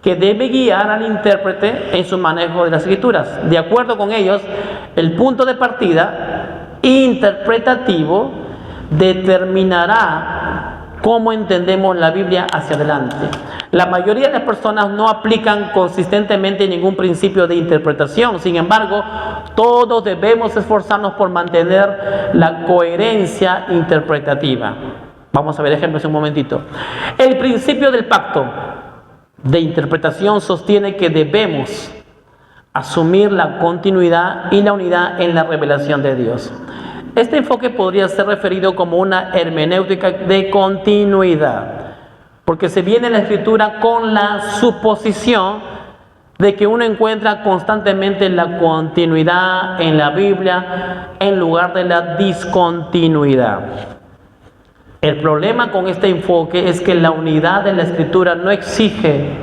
que debe guiar al intérprete en su manejo de las escrituras. De acuerdo con ellos, el punto de partida interpretativo determinará cómo entendemos la Biblia hacia adelante. La mayoría de las personas no aplican consistentemente ningún principio de interpretación. Sin embargo, todos debemos esforzarnos por mantener la coherencia interpretativa. Vamos a ver ejemplos en un momentito. El principio del pacto de interpretación sostiene que debemos asumir la continuidad y la unidad en la revelación de Dios. Este enfoque podría ser referido como una hermenéutica de continuidad, porque se viene en la escritura con la suposición de que uno encuentra constantemente la continuidad en la Biblia en lugar de la discontinuidad. El problema con este enfoque es que la unidad de la escritura no exige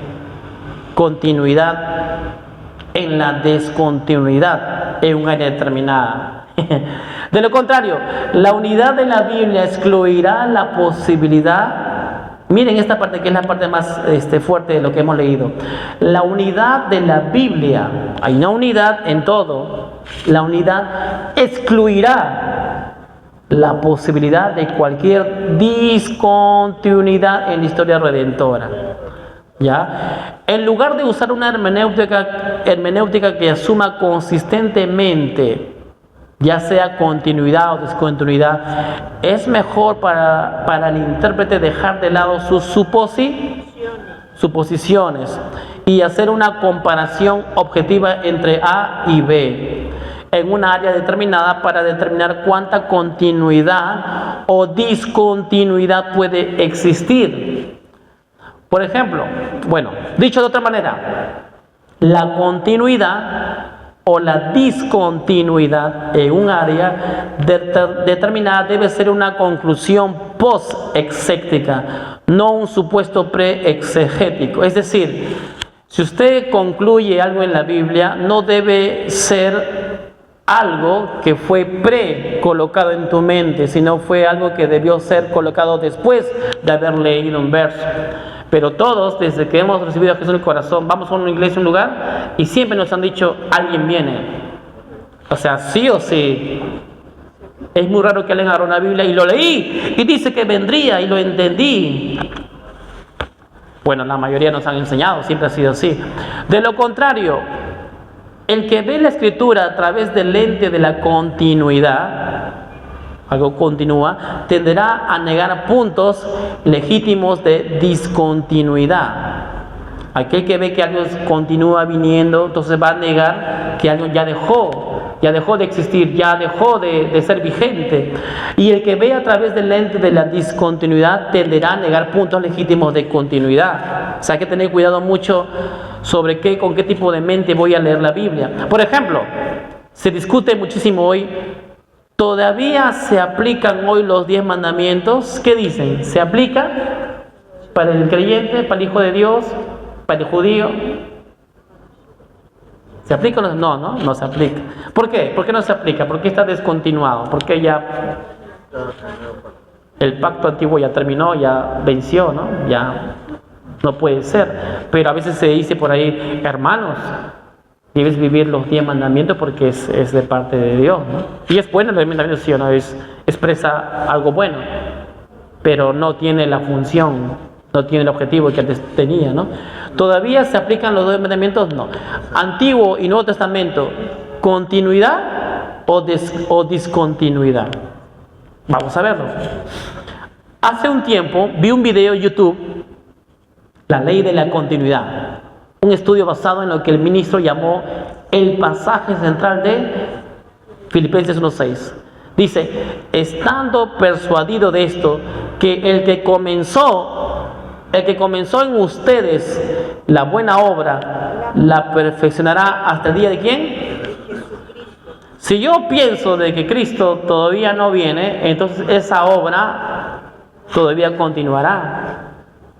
continuidad en la discontinuidad en un área determinada. De lo contrario, la unidad de la Biblia excluirá la posibilidad. Miren esta parte que es la parte más fuerte de lo que hemos leído. La unidad de la Biblia, hay una unidad en todo, la unidad excluirá la posibilidad de cualquier discontinuidad en la historia redentora. ¿Ya? En lugar de usar una hermenéutica que asuma consistentemente ya sea continuidad o discontinuidad, es mejor para el intérprete dejar de lado sus suposiciones y hacer una comparación objetiva entre A y B en una área determinada para determinar cuánta continuidad o discontinuidad puede existir. Por ejemplo, dicho de otra manera, la continuidad o la discontinuidad en un área determinada debe ser una conclusión post-exégética, no un supuesto pre-exegético. Es decir, si usted concluye algo en la Biblia, no debe ser algo que fue pre-colocado en tu mente, sino fue algo que debió ser colocado después de haber leído un verso. Pero todos, desde que hemos recibido a Jesús en el corazón, vamos a una iglesia, a un lugar, y siempre nos han dicho, alguien viene. O sea, sí o sí. Es muy raro que alguien agarre una Biblia y lo leí, y dice que vendría, y lo entendí. Bueno, la mayoría nos han enseñado, siempre ha sido así. De lo contrario, el que ve la Escritura a través del lente de la continuidad, algo continúa, tenderá a negar puntos legítimos de discontinuidad. Aquel que ve que algo continúa viniendo, entonces va a negar que algo ya dejó de existir, ya dejó de ser vigente. Y el que ve a través del lente de la discontinuidad tenderá a negar puntos legítimos de continuidad. O sea, hay que tener cuidado mucho sobre con qué tipo de mente voy a leer la Biblia. Por ejemplo, se discute muchísimo hoy. ¿Todavía se aplican hoy los 10 mandamientos? ¿Qué dicen? ¿Se aplica para el creyente, para el Hijo de Dios, para el judío? ¿Se aplica o no? No se aplica. ¿Por qué? ¿Por qué no se aplica? Porque está descontinuado. Porque ya el pacto antiguo ya terminó, ya venció, ¿no? Ya no puede ser. Pero a veces se dice por ahí, hermanos, debes vivir los 10 mandamientos porque es de parte de Dios, ¿no? Y es bueno los 10 mandamientos, sí o no, expresa algo bueno, pero no tiene la función, no tiene el objetivo que antes tenía, ¿no? ¿Todavía se aplican los 10 mandamientos? No. Antiguo y Nuevo Testamento, ¿continuidad o discontinuidad? Vamos a verlo. Hace un tiempo vi un video en YouTube, la ley de la continuidad, un estudio basado en lo que el ministro llamó el pasaje central de Filipenses 1:6. Dice, estando persuadido de esto, que el que comenzó en ustedes la buena obra, la perfeccionará hasta el día de ¿quién? Si yo pienso de que Cristo todavía no viene, entonces esa obra todavía continuará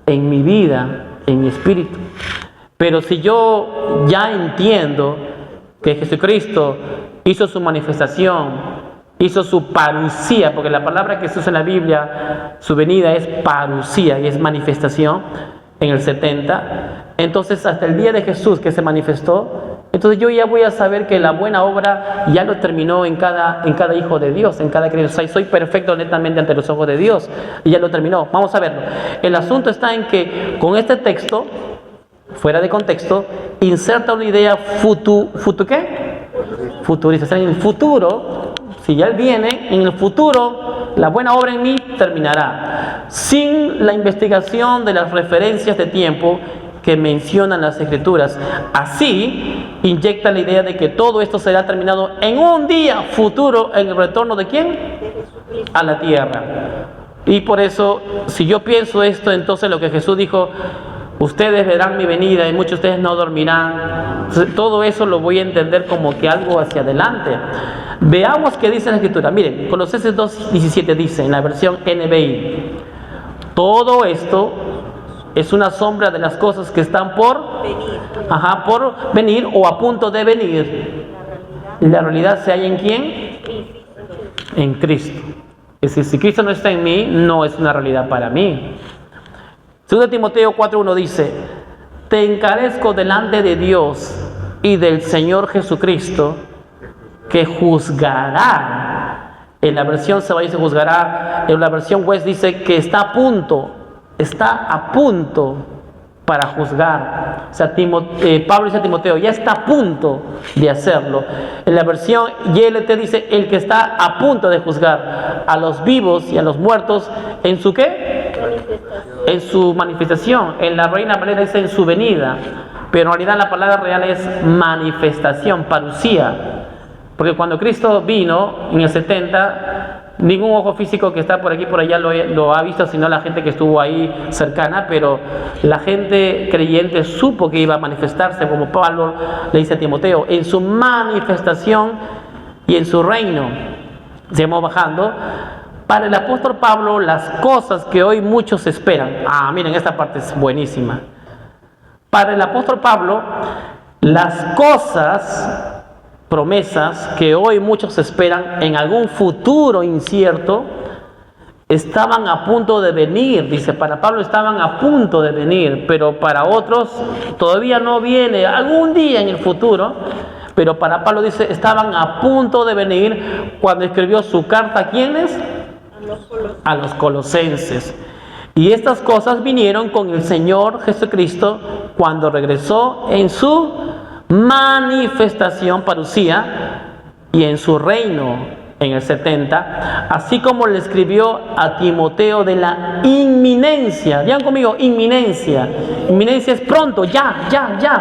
en mi vida, en mi espíritu. Pero si yo ya entiendo que Jesucristo hizo su manifestación, hizo su parusía, porque la palabra que se usa en la Biblia, su venida es parusía y es manifestación en el 70. Entonces hasta el día de Jesús que se manifestó, entonces yo ya voy a saber que la buena obra ya lo terminó en cada hijo de Dios, en cada creyente. O sea, soy perfecto netamente ante los ojos de Dios y ya lo terminó. Vamos a verlo. El asunto está en que con este texto, fuera de contexto, inserta una idea futurista. O sea, en el futuro, si ya Él viene, en el futuro la buena obra en mí terminará. Sin la investigación de las referencias de tiempo que mencionan las Escrituras. Así inyecta la idea de que todo esto será terminado en un día futuro, en el retorno ¿de quién? A la tierra. Y por eso, si yo pienso esto, entonces lo que Jesús dijo, ustedes verán mi venida y muchos de ustedes no dormirán. Entonces, todo eso lo voy a entender como que algo hacia adelante. Veamos qué dice la Escritura. Miren, Colosenses 2:17 dice en la versión NBI, todo esto es una sombra de las cosas que están por venir o a punto de venir. La realidad se halla en ¿quién? En Cristo. Es decir, si Cristo no está en mí, no es una realidad para mí. 2 Timoteo 4:1 dice, te encarezco delante de Dios y del Señor Jesucristo, que juzgará. En la versión Sebaí se juzgará, en la versión West dice que está a punto para juzgar. O sea, Pablo dice a Timoteo, ya está a punto de hacerlo. En la versión YLT dice, el que está a punto de juzgar a los vivos y a los muertos, ¿en su qué? En su manifestación. En la Reina Valera dice en su venida, pero en realidad la palabra real es manifestación, parusía. Porque cuando Cristo vino en el 70, ningún ojo físico que está por aquí por allá lo ha visto, sino la gente que estuvo ahí cercana, pero la gente creyente supo que iba a manifestarse, como Pablo le dice a Timoteo, en su manifestación y en su reino. Seguimos bajando. Para el apóstol Pablo, las cosas que hoy muchos esperan. Miren, esta parte es buenísima. Para el apóstol Pablo, las cosas, promesas que hoy muchos esperan en algún futuro incierto, estaban a punto de venir. Dice, para Pablo estaban a punto de venir, pero para otros todavía no viene, algún día en el futuro. Pero para Pablo dice, estaban a punto de venir cuando escribió su carta. ¿A quiénes? A los colosenses. Y estas cosas vinieron con el Señor Jesucristo cuando regresó en su manifestación, parusía, y en su reino en el 70, así como le escribió a Timoteo de la inminencia. Digan conmigo, inminencia. Inminencia es pronto, ya,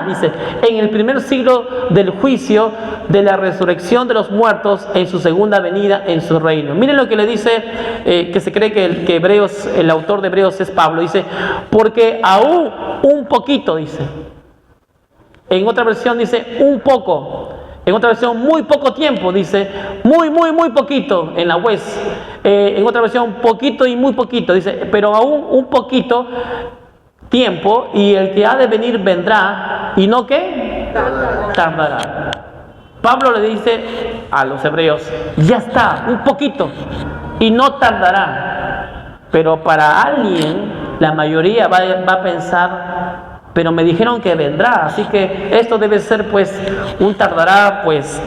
dice, en el primer siglo del juicio, de la resurrección de los muertos, en su segunda venida, en su reino. Miren lo que le dice, que se cree que Hebreos, el autor de Hebreos es Pablo, dice, porque aún un poquito, dice. En otra versión dice un poco. En otra versión, muy poco tiempo, dice, muy poquito en la West. En otra versión, poquito y muy poquito, dice, pero aún un poquito tiempo, y el que ha de venir vendrá, y no ¿qué? Tardará. Pablo le dice a los hebreos, ya está, un poquito, y no tardará. Pero para alguien, la mayoría va a pensar, pero me dijeron que vendrá, así que esto debe ser pues un tardará pues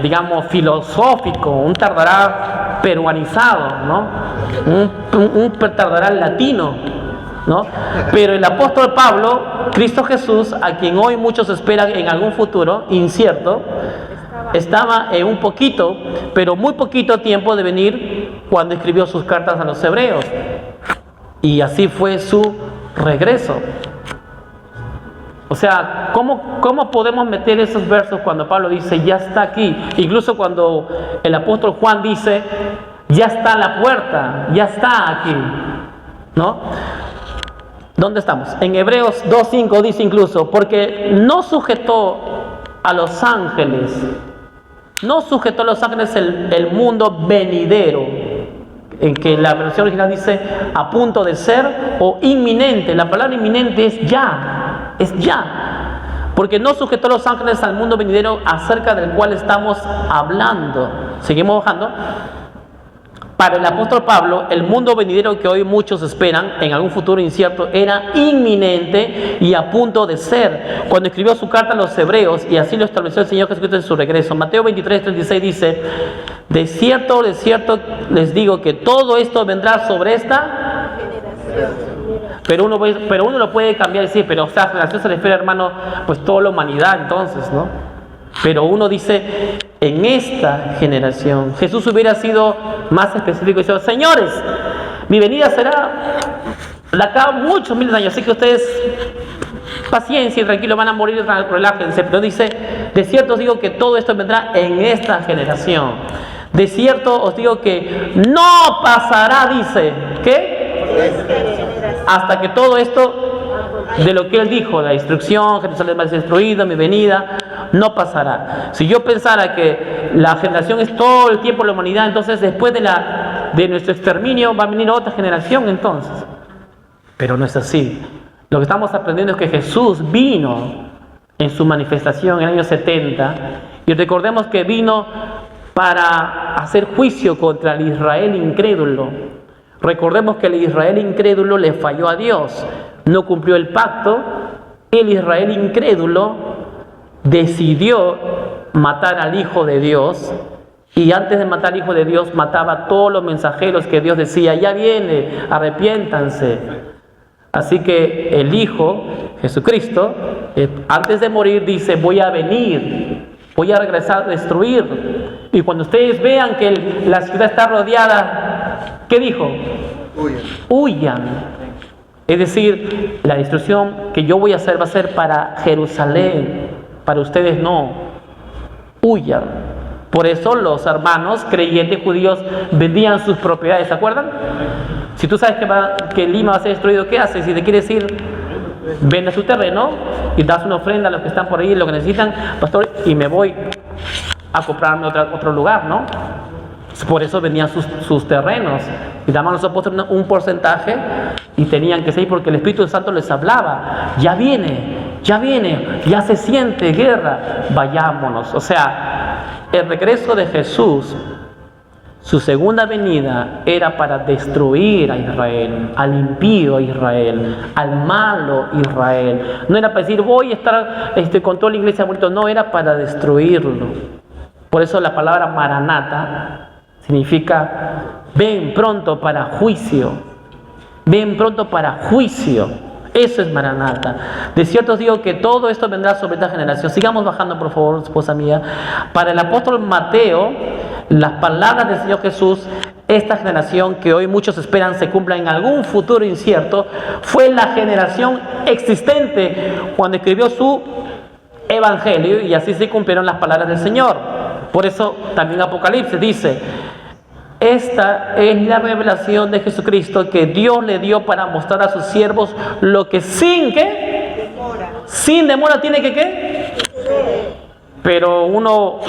digamos filosófico, un tardará peruanizado, ¿no? Un tardará latino. ¿no? Pero el apóstol Pablo, Cristo Jesús, a quien hoy muchos esperan en algún futuro incierto, estaba en un poquito, pero muy poquito tiempo de venir cuando escribió sus cartas a los hebreos. Y así fue su regreso. O sea, ¿cómo podemos meter esos versos cuando Pablo dice, ya está aquí? Incluso cuando el apóstol Juan dice, ya está a la puerta, ya está aquí, ¿no? ¿Dónde estamos? En Hebreos 2:5 dice incluso, porque no sujetó a los ángeles el mundo venidero, en que la versión original dice a punto de ser o inminente. La palabra inminente es ya, porque no sujetó a los ángeles al mundo venidero acerca del cual estamos hablando. Seguimos bajando. Para el apóstol Pablo, el mundo venidero que hoy muchos esperan en algún futuro incierto era inminente y a punto de ser. Cuando escribió su carta a los hebreos, y así lo estableció el Señor Jesucristo en su regreso, Mateo 23:36 dice, de cierto les digo que todo esto vendrá sobre esta generación. Pero uno lo puede cambiar y decir, pero o sea, generación se refiere, hermano, pues toda la humanidad entonces, ¿no? Pero uno dice, en esta generación. Jesús hubiera sido más específico y dicho, señores, mi venida será de acá muchos miles de años, así que ustedes paciencia y tranquilo, van a morir, relájense. Pero dice, de cierto os digo que todo esto vendrá en esta generación. De cierto os digo que no pasará, dice, ¿qué? Hasta que todo esto de lo que él dijo, la instrucción, Jerusalén va a ser destruida, mi venida, no pasará. Si yo pensara que la generación es todo el tiempo de la humanidad, entonces después de nuestro exterminio va a venir otra generación entonces. Pero no es así. Lo que estamos aprendiendo es que Jesús vino en su manifestación en el año 70, y recordemos que vino para hacer juicio contra el Israel incrédulo. Recordemos que el Israel incrédulo le falló a Dios, no cumplió el pacto. El Israel incrédulo decidió matar al Hijo de Dios, y antes de matar al Hijo de Dios mataba a todos los mensajeros que Dios decía, ya viene, arrepiéntanse. Así que el Hijo, Jesucristo, antes de morir dice, voy a venir, voy a regresar a destruir. Y cuando ustedes vean que la ciudad está rodeada, ¿qué dijo? Huyan. Es decir, la destrucción que yo voy a hacer va a ser para Jerusalén, para ustedes no. Huyan. Por eso los hermanos creyentes judíos vendían sus propiedades, ¿se acuerdan? Si tú sabes que Lima va a ser destruido, ¿qué haces? Si te quieres ir, vende su terreno y das una ofrenda a los que están por ahí, lo que necesitan, pastor, y me voy a comprarme otro lugar, ¿no? Por eso vendían sus terrenos y daban a los apóstoles un porcentaje y tenían que seguir porque el Espíritu Santo les hablaba, ya viene, ya se siente guerra, vayámonos. O sea, el regreso de Jesús, su segunda venida, era para destruir a Israel, al impío Israel, al malo Israel. No era para decir, voy a estar con toda la iglesia muerto, no, era para destruirlo. Por eso la palabra Maranata significa ven pronto para juicio. Ven pronto para juicio. Eso es Maranata. De cierto os digo que todo esto vendrá sobre esta generación. Sigamos bajando, por favor, esposa mía. Para el apóstol Mateo, las palabras del Señor Jesús, esta generación que hoy muchos esperan se cumpla en algún futuro incierto, fue la generación existente cuando escribió su evangelio, y así se cumplieron las palabras del Señor. Por eso también Apocalipsis dice, esta es la revelación de Jesucristo que Dios le dio para mostrar a sus siervos lo que sin demora tiene que ¿qué? Pero uno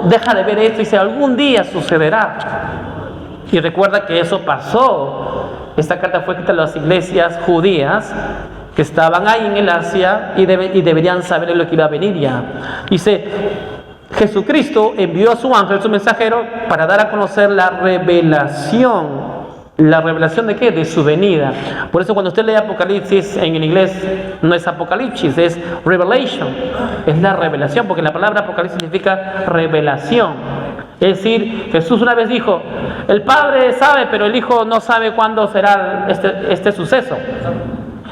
deja de ver esto y dice, algún día sucederá. Y recuerda que eso pasó. Esta carta fue escrita a las iglesias judías que estaban ahí en el Asia y deberían saber lo que iba a venir ya. Dice, Jesucristo envió a su ángel, su mensajero, para dar a conocer la revelación. ¿La revelación de qué? De su venida. Por eso cuando usted lee Apocalipsis, en el inglés no es Apocalipsis, es Revelation. Es la revelación, porque la palabra Apocalipsis significa revelación. Es decir, Jesús una vez dijo, el Padre sabe, pero el Hijo no sabe cuándo será este suceso.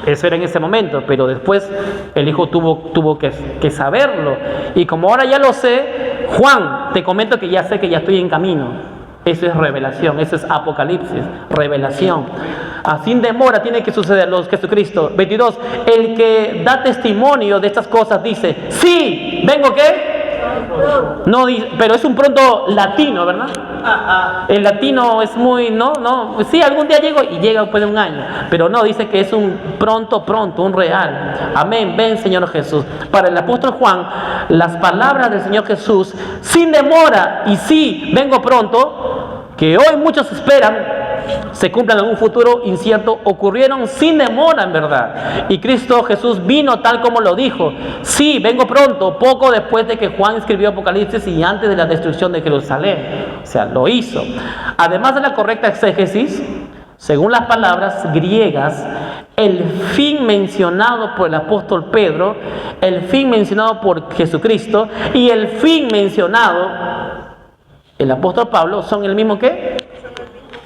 Eso era en ese momento, pero después el Hijo tuvo que saberlo. Y como ahora ya lo sé, Juan, te comento que ya sé que ya estoy en camino. Eso es revelación, eso es Apocalipsis, revelación. Sin demora tiene que suceder los Jesucristo. 22, el que da testimonio de estas cosas dice, sí, vengo ¿qué? No, pero es un pronto latino, ¿verdad? El latino es muy, no, sí, algún día llego y llega después de un año, pero no, dice que es un pronto, un real. Amén, ven Señor Jesús. Para el apóstol Juan, las palabras del Señor Jesús, sin demora y sí, vengo pronto, que hoy muchos esperan, se cumplan en un futuro incierto, ocurrieron sin demora en verdad. Y Cristo Jesús vino tal como lo dijo. Sí, vengo pronto, poco después de que Juan escribió Apocalipsis y antes de la destrucción de Jerusalén. O sea, lo hizo. Además de la correcta exégesis, según las palabras griegas, el fin mencionado por el apóstol Pedro, el fin mencionado por Jesucristo y el fin mencionado el apóstol Pablo son el mismo ¿qué?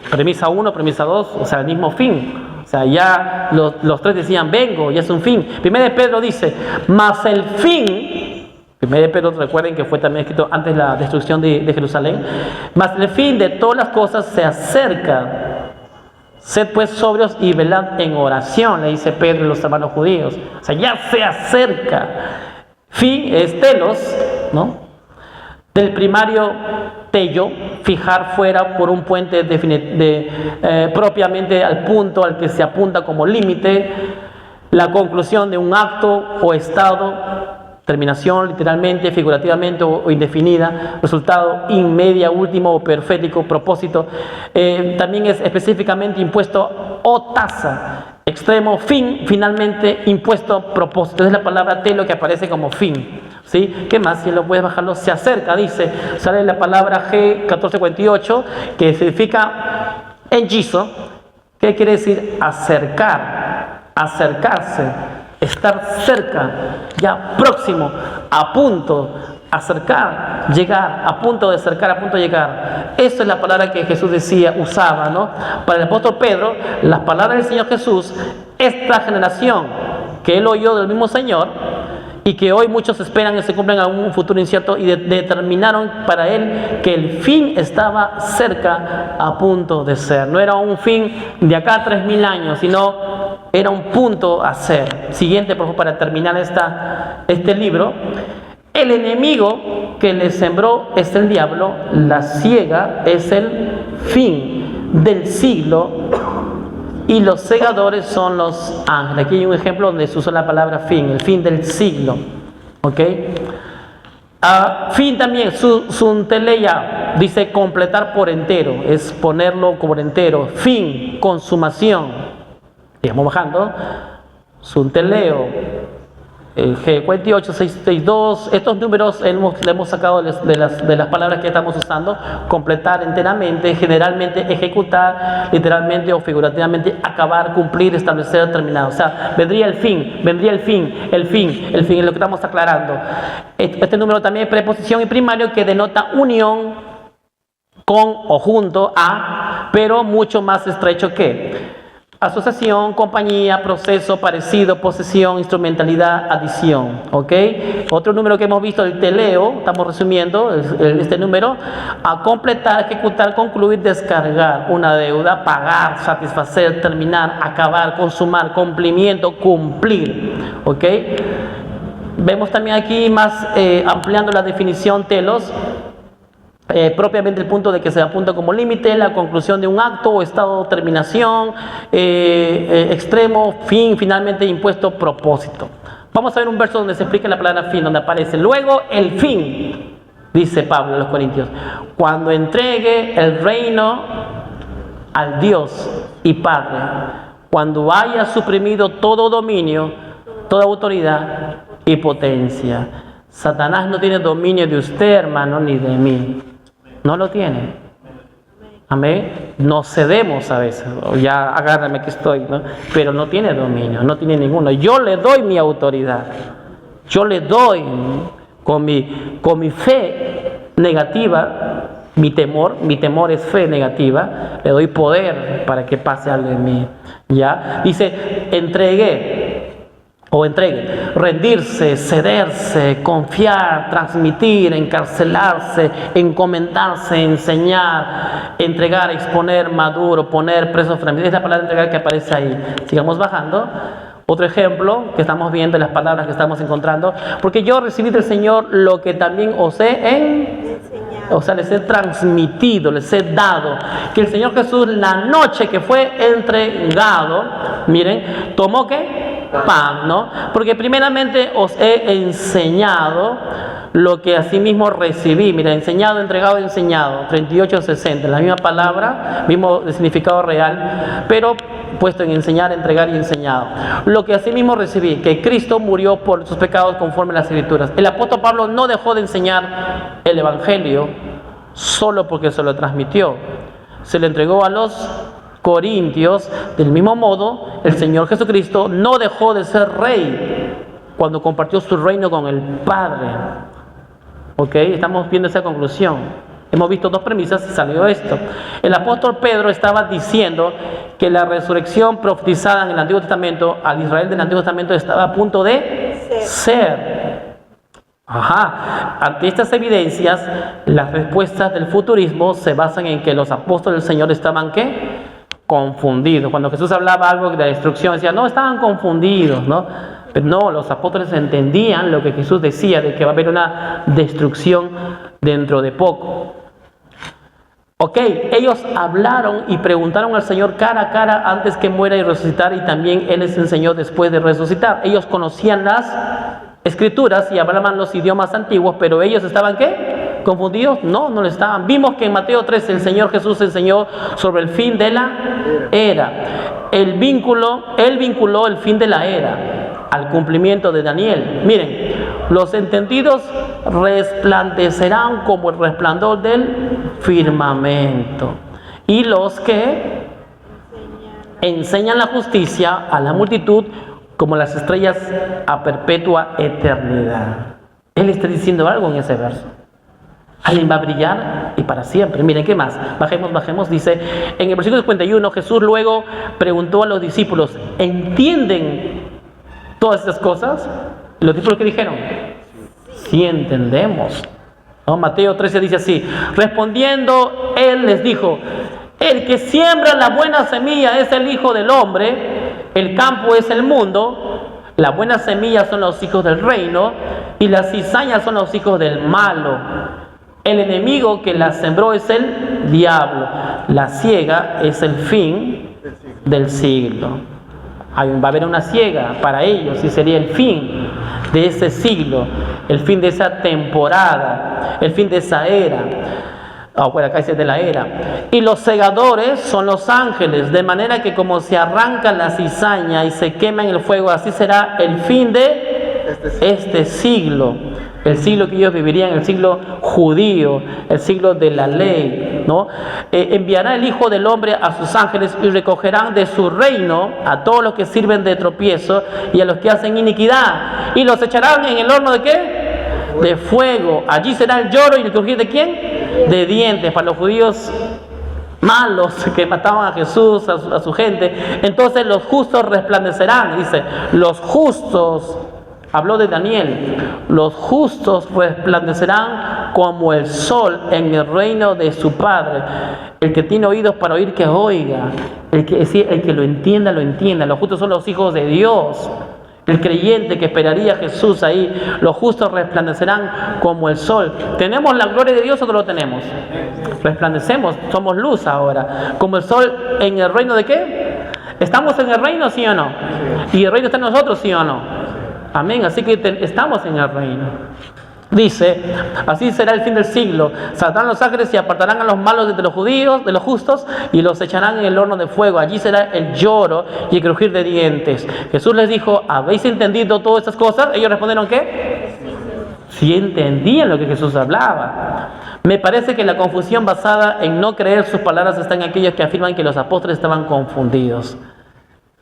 Premisa 1, premisa 2, o sea, el mismo fin. O sea, ya los tres decían, vengo, ya es un fin. Primero de Pedro dice, mas el fin, primero de Pedro, recuerden que fue también escrito antes de la destrucción de Jerusalén, mas el fin de todas las cosas se acerca. Sed pues sobrios y velad en oración, le dice Pedro a los hermanos judíos. O sea, ya se acerca. Fin es telos, ¿no? Del primario tello, fijar fuera por un puente propiamente al punto al que se apunta como límite, la conclusión de un acto o estado, terminación literalmente, figurativamente o indefinida, resultado inmedia, último o perfecto, propósito, también es específicamente impuesto o tasa, extremo, fin, finalmente impuesto, propósito. Es la palabra telo que aparece como fin. ¿Sí? ¿Qué más? Si lo puedes bajarlo, se acerca, dice, sale la palabra G1448, que significa engizo, ¿qué quiere decir? Acercar, acercarse, estar cerca, ya próximo, a punto, acercar, llegar, a punto de acercar, a punto de llegar. Esa es la palabra que Jesús decía, usaba, ¿no? Para el apóstol Pedro, las palabras del Señor Jesús, esta generación que él oyó del mismo Señor, y que hoy muchos esperan que se cumplan en un futuro incierto y determinaron para él que el fin estaba cerca, a punto de ser. No era un fin de acá a 3000 años, sino era un punto a ser. Siguiente, por favor, para terminar este libro. El enemigo que le sembró es el diablo, la ciega es el fin del siglo y los segadores son los ángeles. Aquí hay un ejemplo donde se usa la palabra fin, el fin del siglo. ¿Ok? Fin también, sunteleia, dice completar por entero, es ponerlo por entero. Fin, consumación. Estamos bajando. Sunteleo. El G48, 662, estos números le hemos sacado de las palabras que estamos usando. Completar enteramente, generalmente ejecutar, literalmente o figurativamente acabar, cumplir, establecer, terminar. O sea, vendría el fin, es lo que estamos aclarando. Este número también es preposición y primario que denota unión con o junto a, pero mucho más estrecho que. Asociación, compañía, proceso, parecido, posesión, instrumentalidad, adición. ¿Ok? Otro número que hemos visto, el teleo, estamos resumiendo este número, a completar, ejecutar, concluir, descargar una deuda, pagar, satisfacer, terminar, acabar, consumar, cumplimiento, cumplir. ¿Ok? Vemos también aquí más ampliando la definición telos. Propiamente el punto de que se apunta como límite, la conclusión de un acto o estado de terminación, extremo, fin, finalmente impuesto, propósito. Vamos a ver un verso donde se explica la palabra fin, donde aparece luego el fin, dice Pablo a los Corintios, cuando entregue el reino al Dios y Padre, cuando haya suprimido todo dominio, toda autoridad y potencia. Satanás no tiene dominio de usted, hermano, ni de mí. No lo tiene. Amén. Nos cedemos a veces. Ya agárrame que estoy, ¿no? Pero no tiene dominio, no tiene ninguno. Yo le doy mi autoridad. Yo le doy con mi fe negativa. Mi temor es fe negativa, le doy poder para que pase algo en mí. ¿Ya? Dice, entregue, rendirse, cederse, confiar, transmitir, encarcelarse, encomendarse, enseñar, entregar, exponer, maduro, poner preso, fremir. Es la palabra entregar que aparece ahí. Sigamos bajando. Otro ejemplo que estamos viendo, las palabras que estamos encontrando, porque yo recibí del Señor lo que también os he les he transmitido, les he dado, que el Señor Jesús la noche que fue entregado, miren, tomó ¿qué? Pan, ¿no? Porque primeramente os he enseñado lo que asimismo recibí. Mira, enseñado, entregado, enseñado. 38:60, la misma palabra, mismo significado real, pero puesto en enseñar, entregar y enseñado. Lo que asimismo recibí, que Cristo murió por sus pecados conforme a las Escrituras. El apóstol Pablo no dejó de enseñar el Evangelio solo porque se lo transmitió. Se lo entregó a los Corintios. Del mismo modo, el Señor Jesucristo no dejó de ser rey cuando compartió su reino con el Padre. ¿Ok? Estamos viendo esa conclusión. Hemos visto dos premisas y salió esto. El apóstol Pedro estaba diciendo que la resurrección profetizada en el Antiguo Testamento, al Israel del Antiguo Testamento, estaba a punto de ser. Ante estas evidencias, las respuestas del futurismo se basan en que los apóstoles del Señor estaban ¿qué? Confundidos. Cuando Jesús hablaba algo de la destrucción, decía, no, estaban confundidos, ¿no? Pero no, los apóstoles entendían lo que Jesús decía, de que va a haber una destrucción dentro de poco. Ok, ellos hablaron y preguntaron al Señor cara a cara antes que muera y resucitar, y también Él les enseñó después de resucitar. Ellos conocían las Escrituras y hablaban los idiomas antiguos, pero ellos estaban ¿qué? ¿Confundidos? No, no lo estaban. Vimos que en Mateo 13 el Señor Jesús enseñó sobre el fin de la era. Él vinculó el fin de la era al cumplimiento de Daniel. Miren, los entendidos resplandecerán como el resplandor del firmamento, y los que enseñan la justicia a la multitud como las estrellas a perpetua eternidad. Él está diciendo algo en ese verso. Alguien va a brillar y para siempre. Miren, ¿qué más? Bajemos. Dice, en el versículo 51, Jesús luego preguntó a los discípulos, ¿entienden todas estas cosas? Y los discípulos, ¿qué dijeron? Sí entendemos. ¿No? Mateo 13 dice así, respondiendo Él les dijo, el que siembra la buena semilla es el Hijo del Hombre, el campo es el mundo, la buena semilla son los hijos del reino y las cizañas son los hijos del malo. El enemigo que la sembró es el diablo, la siega es el fin del siglo. Va a haber una siega para ellos y sería el fin de ese siglo, el fin de esa temporada, el fin de esa era. Acá dice de la era. Y los segadores son los ángeles, de manera que como se arranca la cizaña y se quema en el fuego, así será el fin de este siglo. El siglo que ellos vivirían, el siglo judío, el siglo de la ley, ¿no? Enviará el Hijo del Hombre a sus ángeles y recogerán de su reino a todos los que sirven de tropiezo y a los que hacen iniquidad, y los echarán en el horno ¿de qué? De fuego. Allí será el lloro y el crujir ¿de quién? De dientes. Para los judíos malos que mataban a Jesús, a su gente. Entonces los justos resplandecerán. Dice, los justos, habló de Daniel, los justos resplandecerán como el sol en el reino de su Padre. El que tiene oídos para oír, que oiga. El que lo entienda, lo entienda. Los justos son los hijos de Dios. El creyente que esperaría a Jesús ahí, los justos resplandecerán como el sol. ¿Tenemos la gloria de Dios o no lo tenemos? Resplandecemos, somos luz ahora. Como el sol en el reino ¿de qué? ¿Estamos en el reino, sí o no? ¿Y el reino está en nosotros, sí o no? Amén, así que estamos en el reino. Dice, así será el fin del siglo. Saldrán los ángeles y apartarán a los malos de los judíos, de los justos, y los echarán en el horno de fuego. Allí será el lloro y el crujir de dientes. Jesús les dijo, ¿habéis entendido todas estas cosas? Ellos respondieron, ¿qué? Sí entendían lo que Jesús hablaba. Me parece que la confusión basada en no creer sus palabras está en aquellos que afirman que los apóstoles estaban confundidos.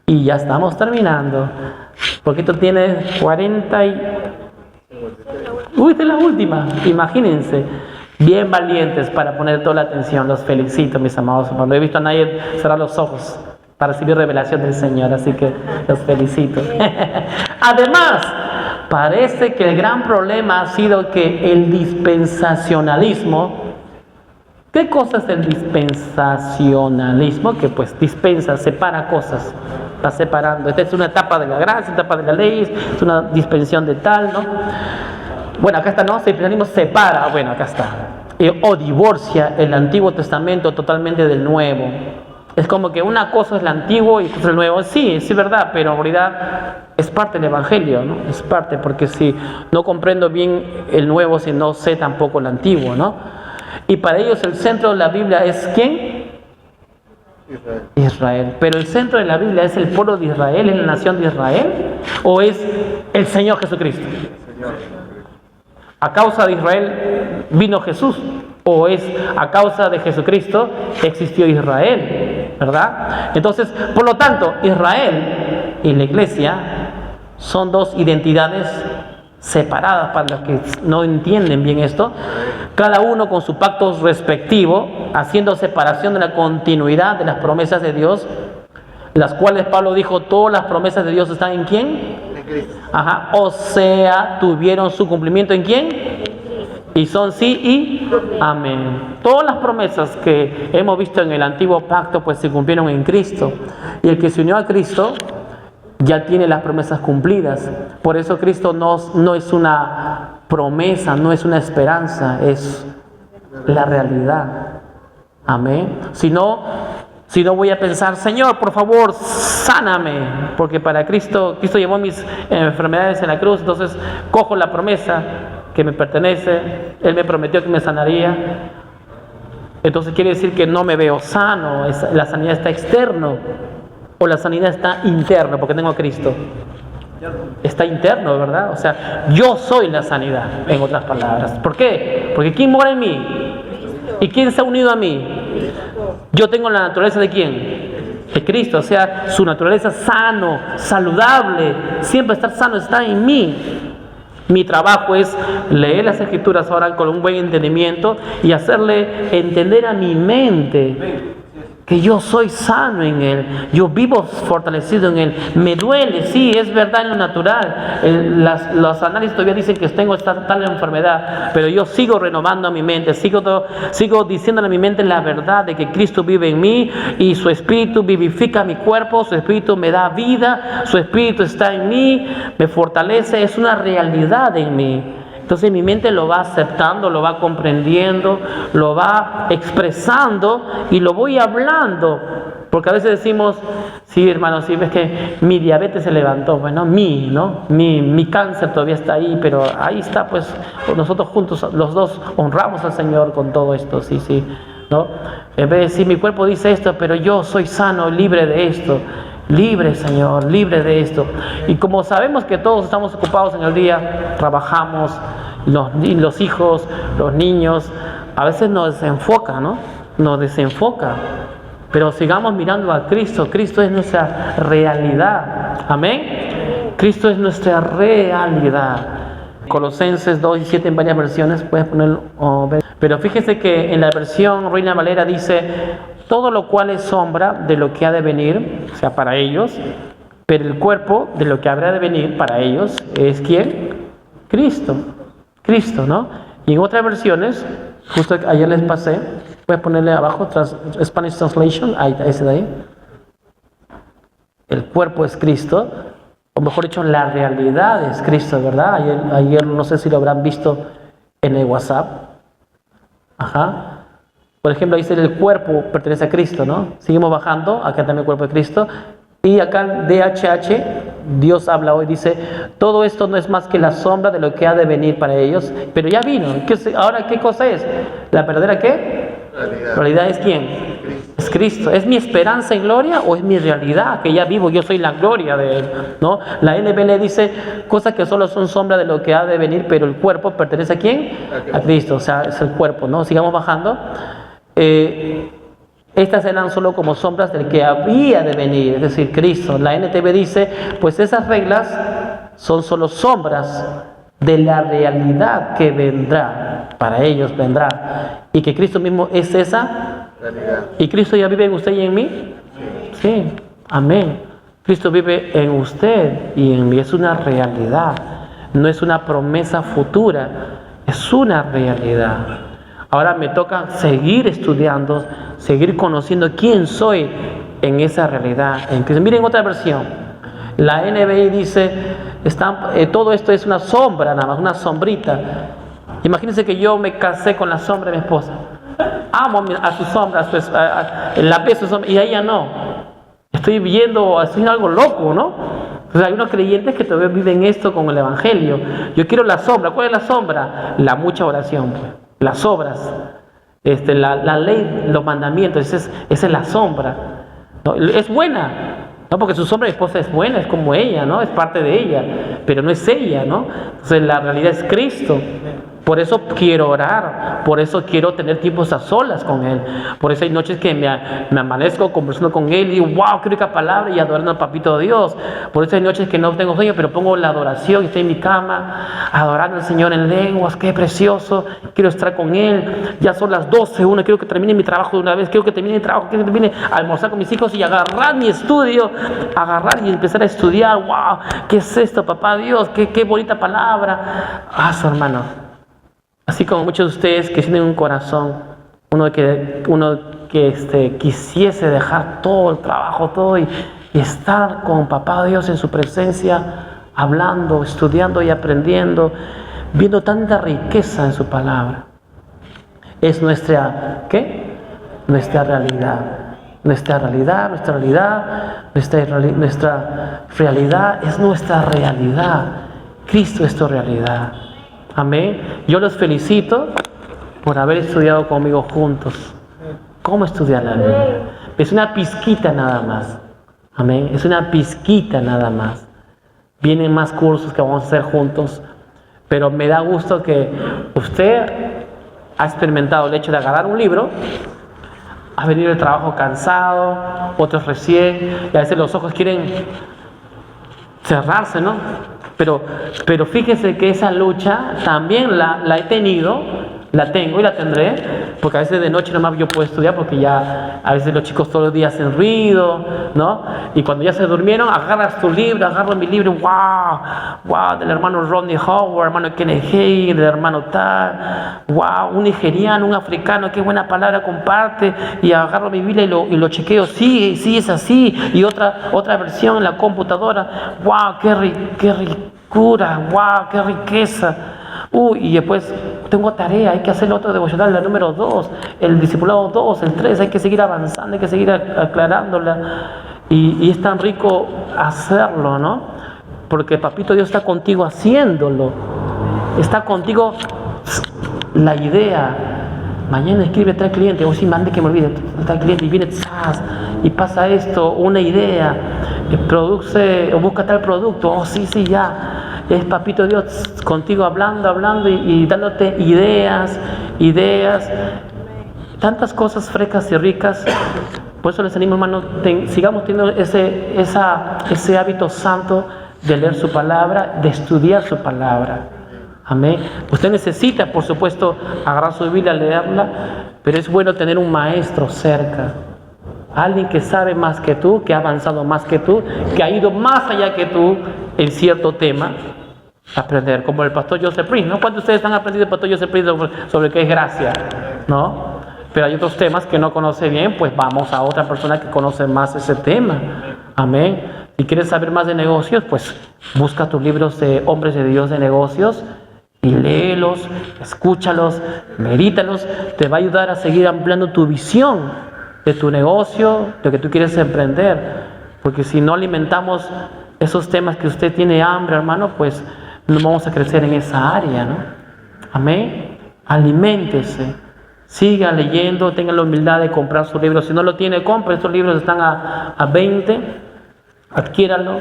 Y ya estamos terminando, porque esto tiene 40 y... Uy, esta es la última, imagínense. Bien valientes para poner toda la atención. Los felicito, mis amados hermanos. No he visto a nadie cerrar los ojos para recibir revelación del Señor, así que los felicito. Además, parece que el gran problema ha sido que el dispensacionalismo. ¿Qué cosa es el dispensacionalismo? Que pues dispensa, separa cosas, está separando. Esta es una etapa de la gracia, etapa de la ley, es una dispensación de tal, ¿no? Bueno, acá está, ¿no? El dispensacionalismo separa, bueno, acá está. O divorcia el Antiguo Testamento totalmente del Nuevo. Es como que una cosa es el Antiguo y otra es el Nuevo. Sí, es verdad, pero en realidad es parte del Evangelio, ¿no? Es parte, porque si no comprendo bien el Nuevo, si no sé tampoco el Antiguo, ¿no? Y para ellos el centro de la Biblia es ¿quién? Israel. Pero el centro de la Biblia es el pueblo de Israel, es la nación de Israel, o es el Señor Jesucristo. A causa de Israel vino Jesús, o es a causa de Jesucristo existió Israel, ¿verdad? Entonces, por lo tanto, Israel y la iglesia son dos identidades separadas. Para los que no entienden bien esto, cada uno con su pacto respectivo, haciendo separación de la continuidad de las promesas de Dios, las cuales Pablo dijo, todas las promesas de Dios están ¿en quién? Ajá, o sea, tuvieron su cumplimiento ¿en quién? Y son sí y amén. Todas las promesas que hemos visto en el antiguo pacto pues se cumplieron en Cristo, y el que se unió a Cristo ya tiene las promesas cumplidas. Por eso Cristo no es una promesa, no es una esperanza, es la realidad. Amén. Si no voy a pensar, Señor, por favor, sáname, porque para Cristo llevó mis enfermedades en la cruz, entonces cojo la promesa que me pertenece, Él me prometió que me sanaría. Entonces quiere decir que no me veo sano, la sanidad está externo. O la sanidad está interna, porque tengo a Cristo. Está interno, ¿verdad? O sea, yo soy la sanidad, en otras palabras. ¿Por qué? Porque ¿quién mora en mí? ¿Y quién se ha unido a mí? Yo tengo la naturaleza de ¿quién? De Cristo. O sea, su naturaleza sano, saludable, siempre estar sano está en mí. Mi trabajo es leer las Escrituras ahora con un buen entendimiento y hacerle entender a mi mente que yo soy sano en Él, yo vivo fortalecido en Él. Me duele, sí, es verdad en lo natural. Los análisis todavía dicen que tengo esta tal enfermedad, pero yo sigo renovando mi mente, sigo diciéndole a mi mente la verdad de que Cristo vive en mí y su Espíritu vivifica mi cuerpo, su Espíritu me da vida, su Espíritu está en mí, me fortalece, es una realidad en mí. Entonces mi mente lo va aceptando, lo va comprendiendo, lo va expresando y lo voy hablando. Porque a veces decimos, sí hermano, sí ves que mi diabetes se levantó, bueno, mi cáncer todavía está ahí, pero ahí está, pues nosotros juntos, los dos, honramos al Señor con todo esto, sí, ¿no? En vez de decir, mi cuerpo dice esto, pero yo soy sano, libre de esto. Libre, Señor, libre de esto. Y como sabemos que todos estamos ocupados en el día, trabajamos, los hijos, los niños, a veces nos desenfoca, ¿no? Nos desenfoca. Pero sigamos mirando a Cristo. Cristo es nuestra realidad. Amén. Cristo es nuestra realidad. Colosenses 2:7 en varias versiones, puedes ponerlo. Pero fíjese que en la versión Reina Valera dice, todo lo cual es sombra de lo que ha de venir, o sea, para ellos, pero el cuerpo de lo que habrá de venir para ellos es ¿quién? Cristo, ¿no? Y en otras versiones, justo ayer les pasé, puedes ponerle abajo, Spanish Translation, ahí está, ese de ahí. El cuerpo es Cristo, o mejor dicho, la realidad es Cristo, ¿verdad? Ayer no sé si lo habrán visto en el WhatsApp. Ajá. Por ejemplo, dice el cuerpo pertenece a Cristo, ¿no? Seguimos bajando, acá también el cuerpo de Cristo. Y acá en DHH, Dios habla hoy, dice, todo esto no es más que la sombra de lo que ha de venir para ellos, pero ya vino. Ahora, ¿qué cosa es? ¿La verdadera qué? La realidad es ¿quién? Es Cristo. ¿Es mi esperanza y gloria o es mi realidad? Que ya vivo, yo soy la gloria de Él, ¿no? La NBL dice, cosas que solo son sombra de lo que ha de venir, pero el cuerpo pertenece a ¿quién? A Cristo, o sea, es el cuerpo, ¿no? Sigamos bajando. Estas eran solo como sombras del que había de venir, es decir, Cristo. La NTV dice, pues esas reglas son solo sombras de la realidad que vendrá, para ellos vendrá, y que Cristo mismo es esa Realidad. ¿Y Cristo ya vive en usted y en mí? Sí, amén. Cristo vive en usted y en mí. Es una realidad. No es una promesa futura. Es una realidad. Ahora me toca seguir estudiando, seguir conociendo quién soy en esa realidad. En Cristo. Miren otra versión. La NBI dice, todo esto es una sombra nada más, una sombrita. Imagínense que yo me casé con la sombra de mi esposa. Amo a su sombra, la ve su sombra, y a ella no. Estoy viendo, haciendo algo loco, ¿no? Entonces hay unos creyentes que todavía viven esto con el Evangelio. Yo quiero la sombra. ¿Cuál es la sombra? La mucha oración, pues. Las obras, la ley, los mandamientos. Esa es la sombra, ¿no? Es buena, ¿no? Porque su sombra de esposa es buena, es como ella, ¿no? Es parte de ella, pero no es ella, ¿no? Entonces la realidad es Cristo. Por eso quiero orar, por eso quiero tener tiempos a solas con Él. Por eso hay noches que me amanezco conversando con Él y digo, wow, qué rica palabra, y adorando al Papito Dios. Por eso hay noches que no tengo sueño, pero pongo la adoración y estoy en mi cama, adorando al Señor en lenguas, qué precioso, quiero estar con Él. Ya son las 12:01, quiero que termine mi trabajo de una vez, quiero que termine mi trabajo, quiero que termine a almorzar con mis hijos y agarrar mi estudio, agarrar y empezar a estudiar. Wow, ¿qué es esto, Papá Dios? Qué bonita palabra. Su hermano. Así como muchos de ustedes que tienen un corazón, uno que quisiese dejar todo el trabajo, todo y estar con Papá Dios en su presencia, hablando, estudiando y aprendiendo, viendo tanta riqueza en su palabra. Es nuestra, ¿qué? Nuestra realidad. Nuestra realidad es nuestra realidad. Cristo es tu realidad. Amén. Yo los felicito por haber estudiado conmigo juntos. ¿Cómo estudiar la Biblia? Es una pizquita nada más. Amén. Es una pizquita nada más. Vienen más cursos que vamos a hacer juntos. Pero me da gusto que usted ha experimentado el hecho de agarrar un libro, ha venido del trabajo cansado, otros recién, y a veces los ojos quieren cerrarse, ¿no? Pero fíjese que esa lucha también la he tenido, la tengo y la tendré, porque a veces de noche nomás yo puedo estudiar, porque ya a veces los chicos todos los días hacen ruido, ¿no? Y cuando ya se durmieron, agarras tu libro, agarro mi libro, wow, del hermano Rodney Howard, hermano Kenneth Hagin, del hermano tal, wow, un nigeriano, un africano, qué buena palabra comparte, y agarro mi Biblia y lo chequeo, sí, es así, y otra versión en la computadora, wow, qué ricura, wow, qué riqueza. Y después tengo tarea, hay que hacer otro devocional, la número 2, el discipulado 2, el 3, hay que seguir avanzando, hay que seguir aclarándola. Y es tan rico hacerlo, ¿no? Porque Papito Dios está contigo haciéndolo. Está contigo la idea. Mañana escribe tal cliente, sí, mande que me olvide, tal cliente, y viene, y pasa esto, una idea, produce o busca tal producto, sí, ya. Es Papito Dios contigo hablando y dándote ideas, tantas cosas frescas y ricas. Por eso les animo, hermanos, sigamos teniendo ese hábito santo de leer su palabra, de estudiar su palabra. Amén. Usted necesita, por supuesto, agarrar su Biblia, leerla, pero es bueno tener un maestro cerca. Alguien que sabe más que tú, que ha avanzado más que tú, que ha ido más allá que tú en cierto tema. Aprender, como el pastor Joseph Prince, ¿no? ¿Cuántos de ustedes han aprendido el pastor Joseph Prince sobre qué es gracia? ¿No? Pero hay otros temas que no conoce bien, pues vamos a otra persona que conoce más ese tema. Amén. Si quieres saber más de negocios, pues busca tus libros de hombres de Dios de negocios y léelos, escúchalos, medítalos. Te va a ayudar a seguir ampliando tu visión de tu negocio, de lo que tú quieres emprender. Porque si no alimentamos esos temas que usted tiene hambre, hermano, pues no vamos a crecer en esa área, ¿no? Amén. Aliméntese. Siga leyendo, tenga la humildad de comprar su libro. Si no lo tiene, compre. Estos libros están a 20. Adquiéralo.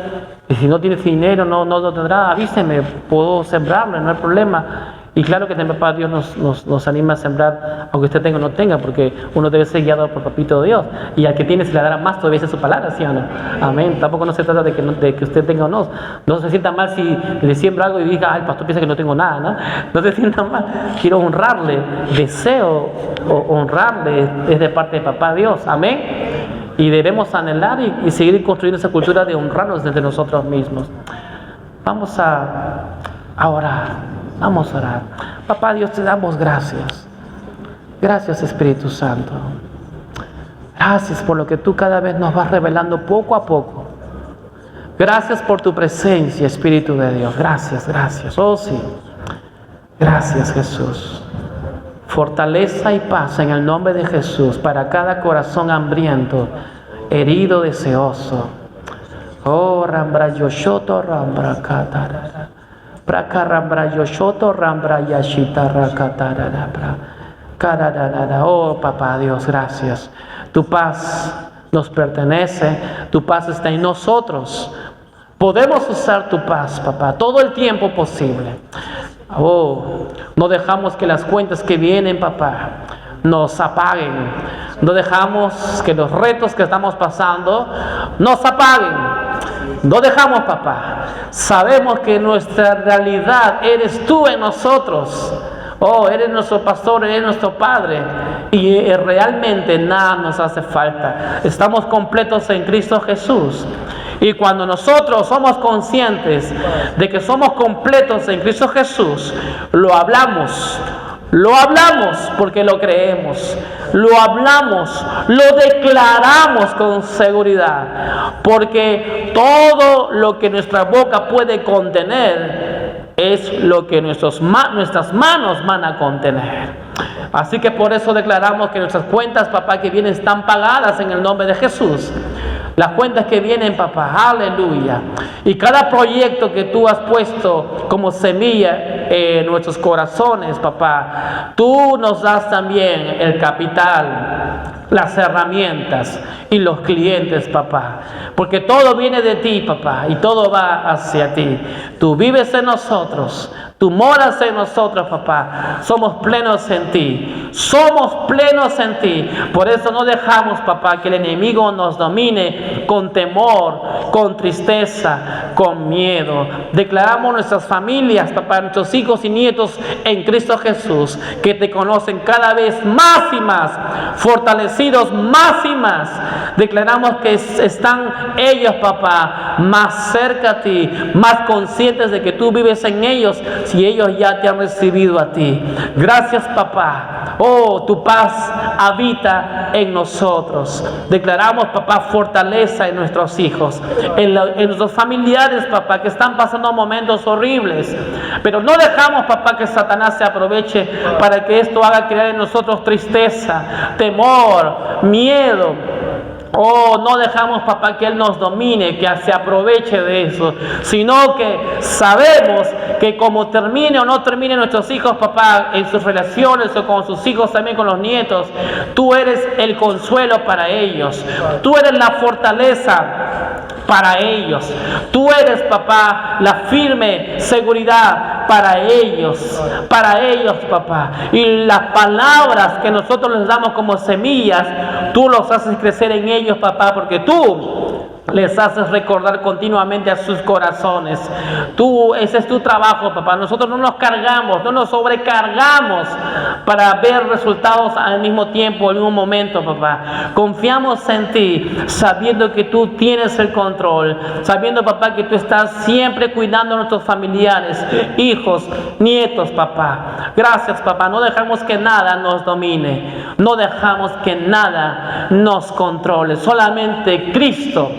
Y si no tiene dinero, no lo tendrá, avíseme, puedo sembrarlo, no hay problema. Y claro que también papá Dios nos anima a sembrar, aunque usted tenga o no tenga, porque uno debe ser guiado por papito Dios. Y al que tiene se le dará más todavía es su palabra, ¿sí o no? Amén. Tampoco no se trata de que usted tenga o no. No se sienta mal si le siembra algo y diga, ay, el pastor piensa que no tengo nada, ¿no? No se sienta mal. Quiero honrarle. Deseo honrarle. Es de parte de papá Dios. Amén. Y debemos anhelar y seguir construyendo esa cultura de honrarnos desde nosotros mismos. Vamos a orar. Vamos a orar. Papá Dios, te damos gracias. Gracias, Espíritu Santo. Gracias por lo que tú cada vez nos vas revelando poco a poco. Gracias por tu presencia, Espíritu de Dios. Gracias, gracias. Oh sí. Gracias, Jesús. Fortaleza y paz en el nombre de Jesús para cada corazón hambriento, herido, deseoso. Oh, Rambra Yoshoto, Rambra Katarara. Prakarambra Yoshoto, Rambra Yashita, Rakatarara. Oh, papá Dios, gracias. Tu paz nos pertenece, tu paz está en nosotros. Podemos usar tu paz, papá, todo el tiempo posible. Oh, no dejamos que las cuentas que vienen, papá, nos apaguen. No dejamos que los retos que estamos pasando nos apaguen. No dejamos, papá. Sabemos que nuestra realidad eres tú en nosotros. Oh, eres nuestro pastor, eres nuestro Padre. Y realmente nada nos hace falta. Estamos completos en Cristo Jesús. Y cuando nosotros somos conscientes de que somos completos en Cristo Jesús, lo hablamos porque lo creemos, lo hablamos, lo declaramos con seguridad, porque todo lo que nuestra boca puede contener es lo que nuestras manos van a contener. Así que por eso declaramos que nuestras cuentas, papá, que vienen están pagadas en el nombre de Jesús. Las cuentas que vienen, papá, aleluya. Y cada proyecto que tú has puesto como semilla en nuestros corazones, papá, tú nos das también el capital, las herramientas y los clientes, papá. Porque todo viene de ti, papá, y todo va hacia ti. Tú vives en nosotros. Tú moras en nosotros, papá. Somos plenos en ti. Somos plenos en ti. Por eso no dejamos, papá, que el enemigo nos domine con temor, con tristeza, con miedo. Declaramos nuestras familias, papá, nuestros hijos y nietos en Cristo Jesús, que te conocen cada vez más y más, fortalecidos más y más. Declaramos que están ellos, papá, más cerca a ti, más conscientes de que tú vives en ellos, si ellos ya te han recibido a ti. Gracias, papá. Oh, tu paz habita en nosotros. Declaramos, papá, fortaleza en nuestros hijos, en nuestros familiares, papá, que están pasando momentos horribles. Pero no dejamos, papá, que Satanás se aproveche para que esto haga crear en nosotros tristeza, temor, miedo. Oh, no dejamos, papá, que Él nos domine, que se aproveche de eso, sino que sabemos que como termine o no termine nuestros hijos, papá, en sus relaciones o con sus hijos, también con los nietos, tú eres el consuelo para ellos, tú eres la fortaleza para ellos, tú eres, papá, la firme seguridad para ellos, papá. Y las palabras que nosotros les damos como semillas, tú los haces crecer en ellos, papá, porque tú les haces recordar continuamente a sus corazones. Ese es tu trabajo, papá. Nosotros no nos cargamos, no nos sobrecargamos para ver resultados al mismo tiempo, en un momento, papá. Confiamos en ti, sabiendo que tú tienes el control, sabiendo, papá, que tú estás siempre cuidando a nuestros familiares, hijos, nietos, papá. Gracias, papá. No dejamos que nada nos domine, no dejamos que nada nos controle. Solamente Cristo,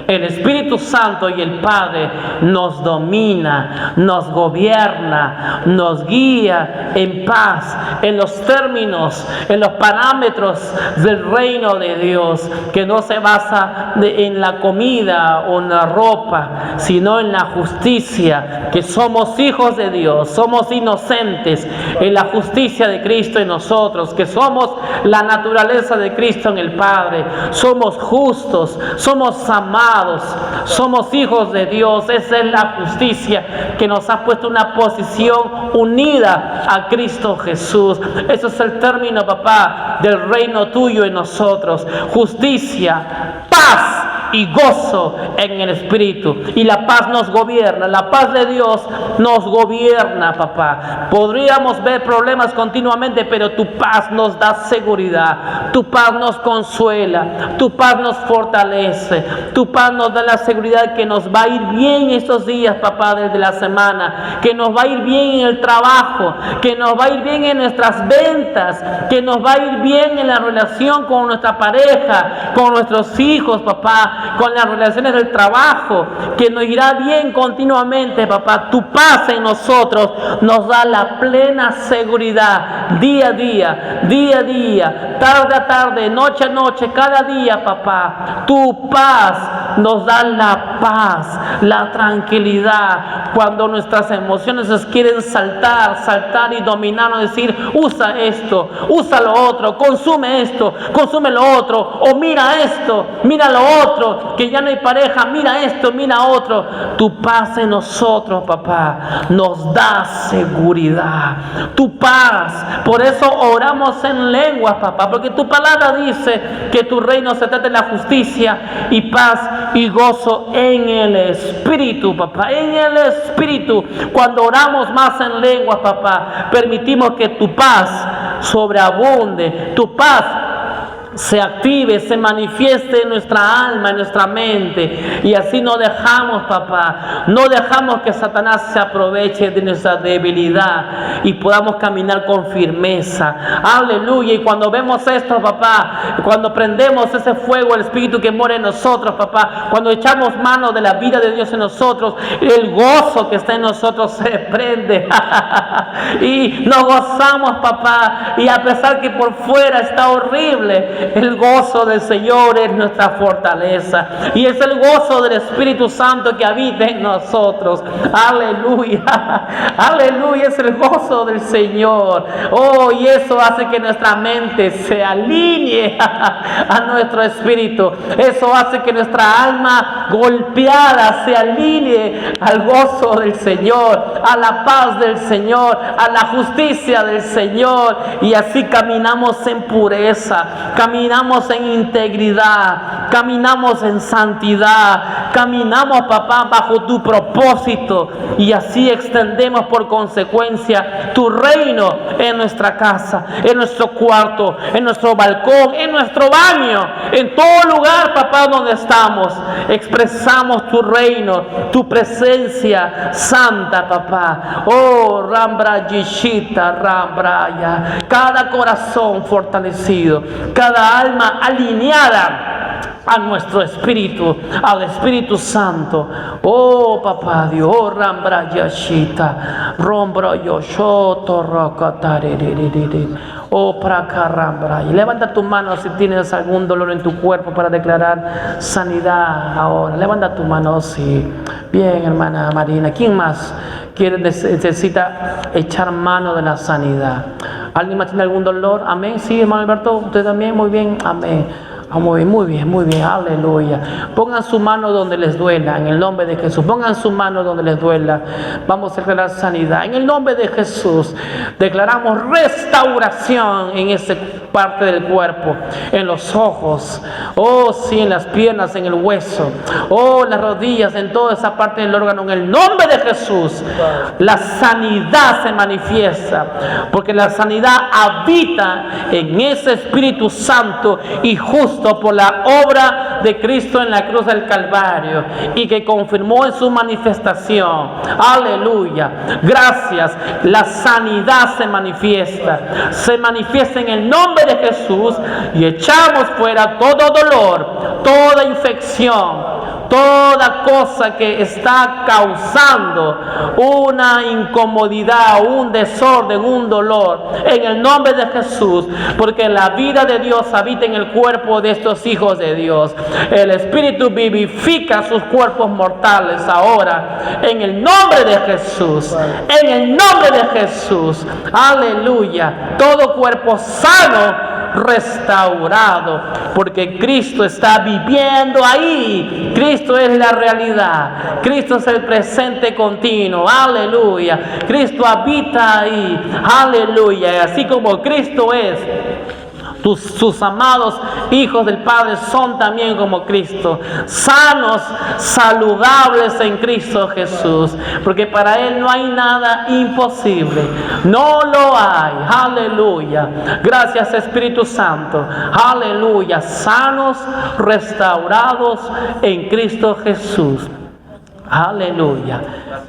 el Espíritu Santo y el Padre nos domina, nos gobierna, nos guía en paz, en los términos, en los parámetros del reino de Dios, que no se basa en la comida o en la ropa, sino en la justicia, que somos hijos de Dios, somos inocentes en la justicia de Cristo en nosotros, que somos la naturaleza de Cristo en el Padre, somos justos, somos amados, somos hijos de Dios. Esa es la justicia que nos ha puesto una posición unida a Cristo Jesús. Ese es el término, papá, del reino tuyo en nosotros. Justicia, paz y gozo en el Espíritu. Y la paz nos gobierna, la paz de Dios nos gobierna, papá. Podríamos ver problemas continuamente, pero tu paz nos da seguridad, tu paz nos consuela, tu paz nos fortalece, tu paz nos da la seguridad que nos va a ir bien estos días, papá, desde la semana, que nos va a ir bien en el trabajo, que nos va a ir bien en nuestras ventas, que nos va a ir bien en la relación con nuestra pareja, con nuestros hijos, papá, con las relaciones del trabajo, que nos irá bien continuamente, papá. Tu paz en nosotros nos da la plena seguridad día a día, tarde a tarde, noche a noche, cada día, papá. Tu paz nos da la paz, la tranquilidad. Cuando nuestras emociones quieren saltar y dominarnos, decir, usa esto, usa lo otro, consume esto, consume lo otro, o mira esto, mira lo otro, que ya no hay pareja, mira esto, mira otro. Tu paz en nosotros, papá, nos da seguridad. Tu paz, por eso oramos en lenguas, papá, porque tu palabra dice que tu reino se trata de la justicia y paz y gozo en el Espíritu, papá, en el Espíritu. Cuando oramos más en lenguas, papá, permitimos que tu paz sobreabunde, tu paz se active, se manifieste en nuestra alma, en nuestra mente, y así no dejamos, papá, no dejamos que Satanás se aproveche de nuestra debilidad y podamos caminar con firmeza. Aleluya. Y cuando vemos esto, papá, cuando prendemos ese fuego, el Espíritu que mora en nosotros, papá, cuando echamos mano de la vida de Dios en nosotros, el gozo que está en nosotros se prende y nos gozamos, papá, y a pesar que por fuera está horrible, el gozo del Señor es nuestra fortaleza y es el gozo del Espíritu Santo que habita en nosotros. Aleluya, aleluya, es el gozo del Señor. Oh, y eso hace que nuestra mente se alinee a nuestro espíritu. Eso hace que nuestra alma golpeada se alinee al gozo del Señor, a la paz del Señor, a la justicia del Señor, y así caminamos en pureza, caminamos en integridad, caminamos en santidad, caminamos, papá, bajo tu propósito, y así extendemos por consecuencia tu reino en nuestra casa, en nuestro cuarto, en nuestro balcón, en nuestro baño, en todo lugar, papá, donde estamos. Expresamos tu reino, tu presencia santa, papá. Oh, Rambra Yishita, Rambraya. Cada corazón fortalecido, cada alma alineada a nuestro espíritu, al Espíritu Santo. Oh, papá Dios, oh, Rambra Yashita, Rombra Yoshoto, Rokatariri. Oh, Prakarambra. Y levanta tu mano si tienes algún dolor en tu cuerpo para declarar sanidad ahora. Levanta tu mano, sí. Bien, hermana Marina. ¿Quién más necesita echar mano de la sanidad? ¿Alguien más tiene algún dolor? Amén. Sí, hermano Alberto, usted también. Muy bien. Amén. Muy bien, aleluya. Pongan su mano donde les duela, en el nombre de Jesús. Pongan su mano donde les duela. Vamos a declarar sanidad en el nombre de Jesús. Declaramos restauración en esa parte del cuerpo, en los ojos, oh sí, en las piernas, en el hueso, oh, las rodillas, en toda esa parte del órgano. En el nombre de Jesús, la sanidad se manifiesta, porque la sanidad habita en ese Espíritu Santo y justo por la obra de Cristo en la cruz del Calvario, y que confirmó en su manifestación. Aleluya, gracias. La sanidad se manifiesta en el nombre de Jesús, y echamos fuera todo dolor, toda infección, toda cosa que está causando una incomodidad, un desorden, un dolor, en el nombre de Jesús, porque la vida de Dios habita en el cuerpo de estos hijos de Dios. El Espíritu vivifica sus cuerpos mortales ahora, en el nombre de Jesús, en el nombre de Jesús. Aleluya. Todo cuerpo sano restaurado, porque Cristo está viviendo ahí. Cristo es la realidad. Cristo es el presente continuo. Aleluya. Cristo habita ahí. Aleluya. Y así como Cristo es, sus amados hijos del Padre son también como Cristo, sanos, saludables en Cristo Jesús, porque para Él no hay nada imposible, no lo hay. Aleluya. Gracias, Espíritu Santo. Aleluya. Sanos, restaurados en Cristo Jesús. Aleluya.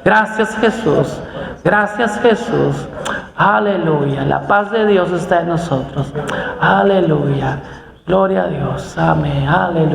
Gracias, Jesús. Gracias, Jesús. Aleluya. La paz de Dios está en nosotros. Aleluya. Gloria a Dios. Amén. Aleluya.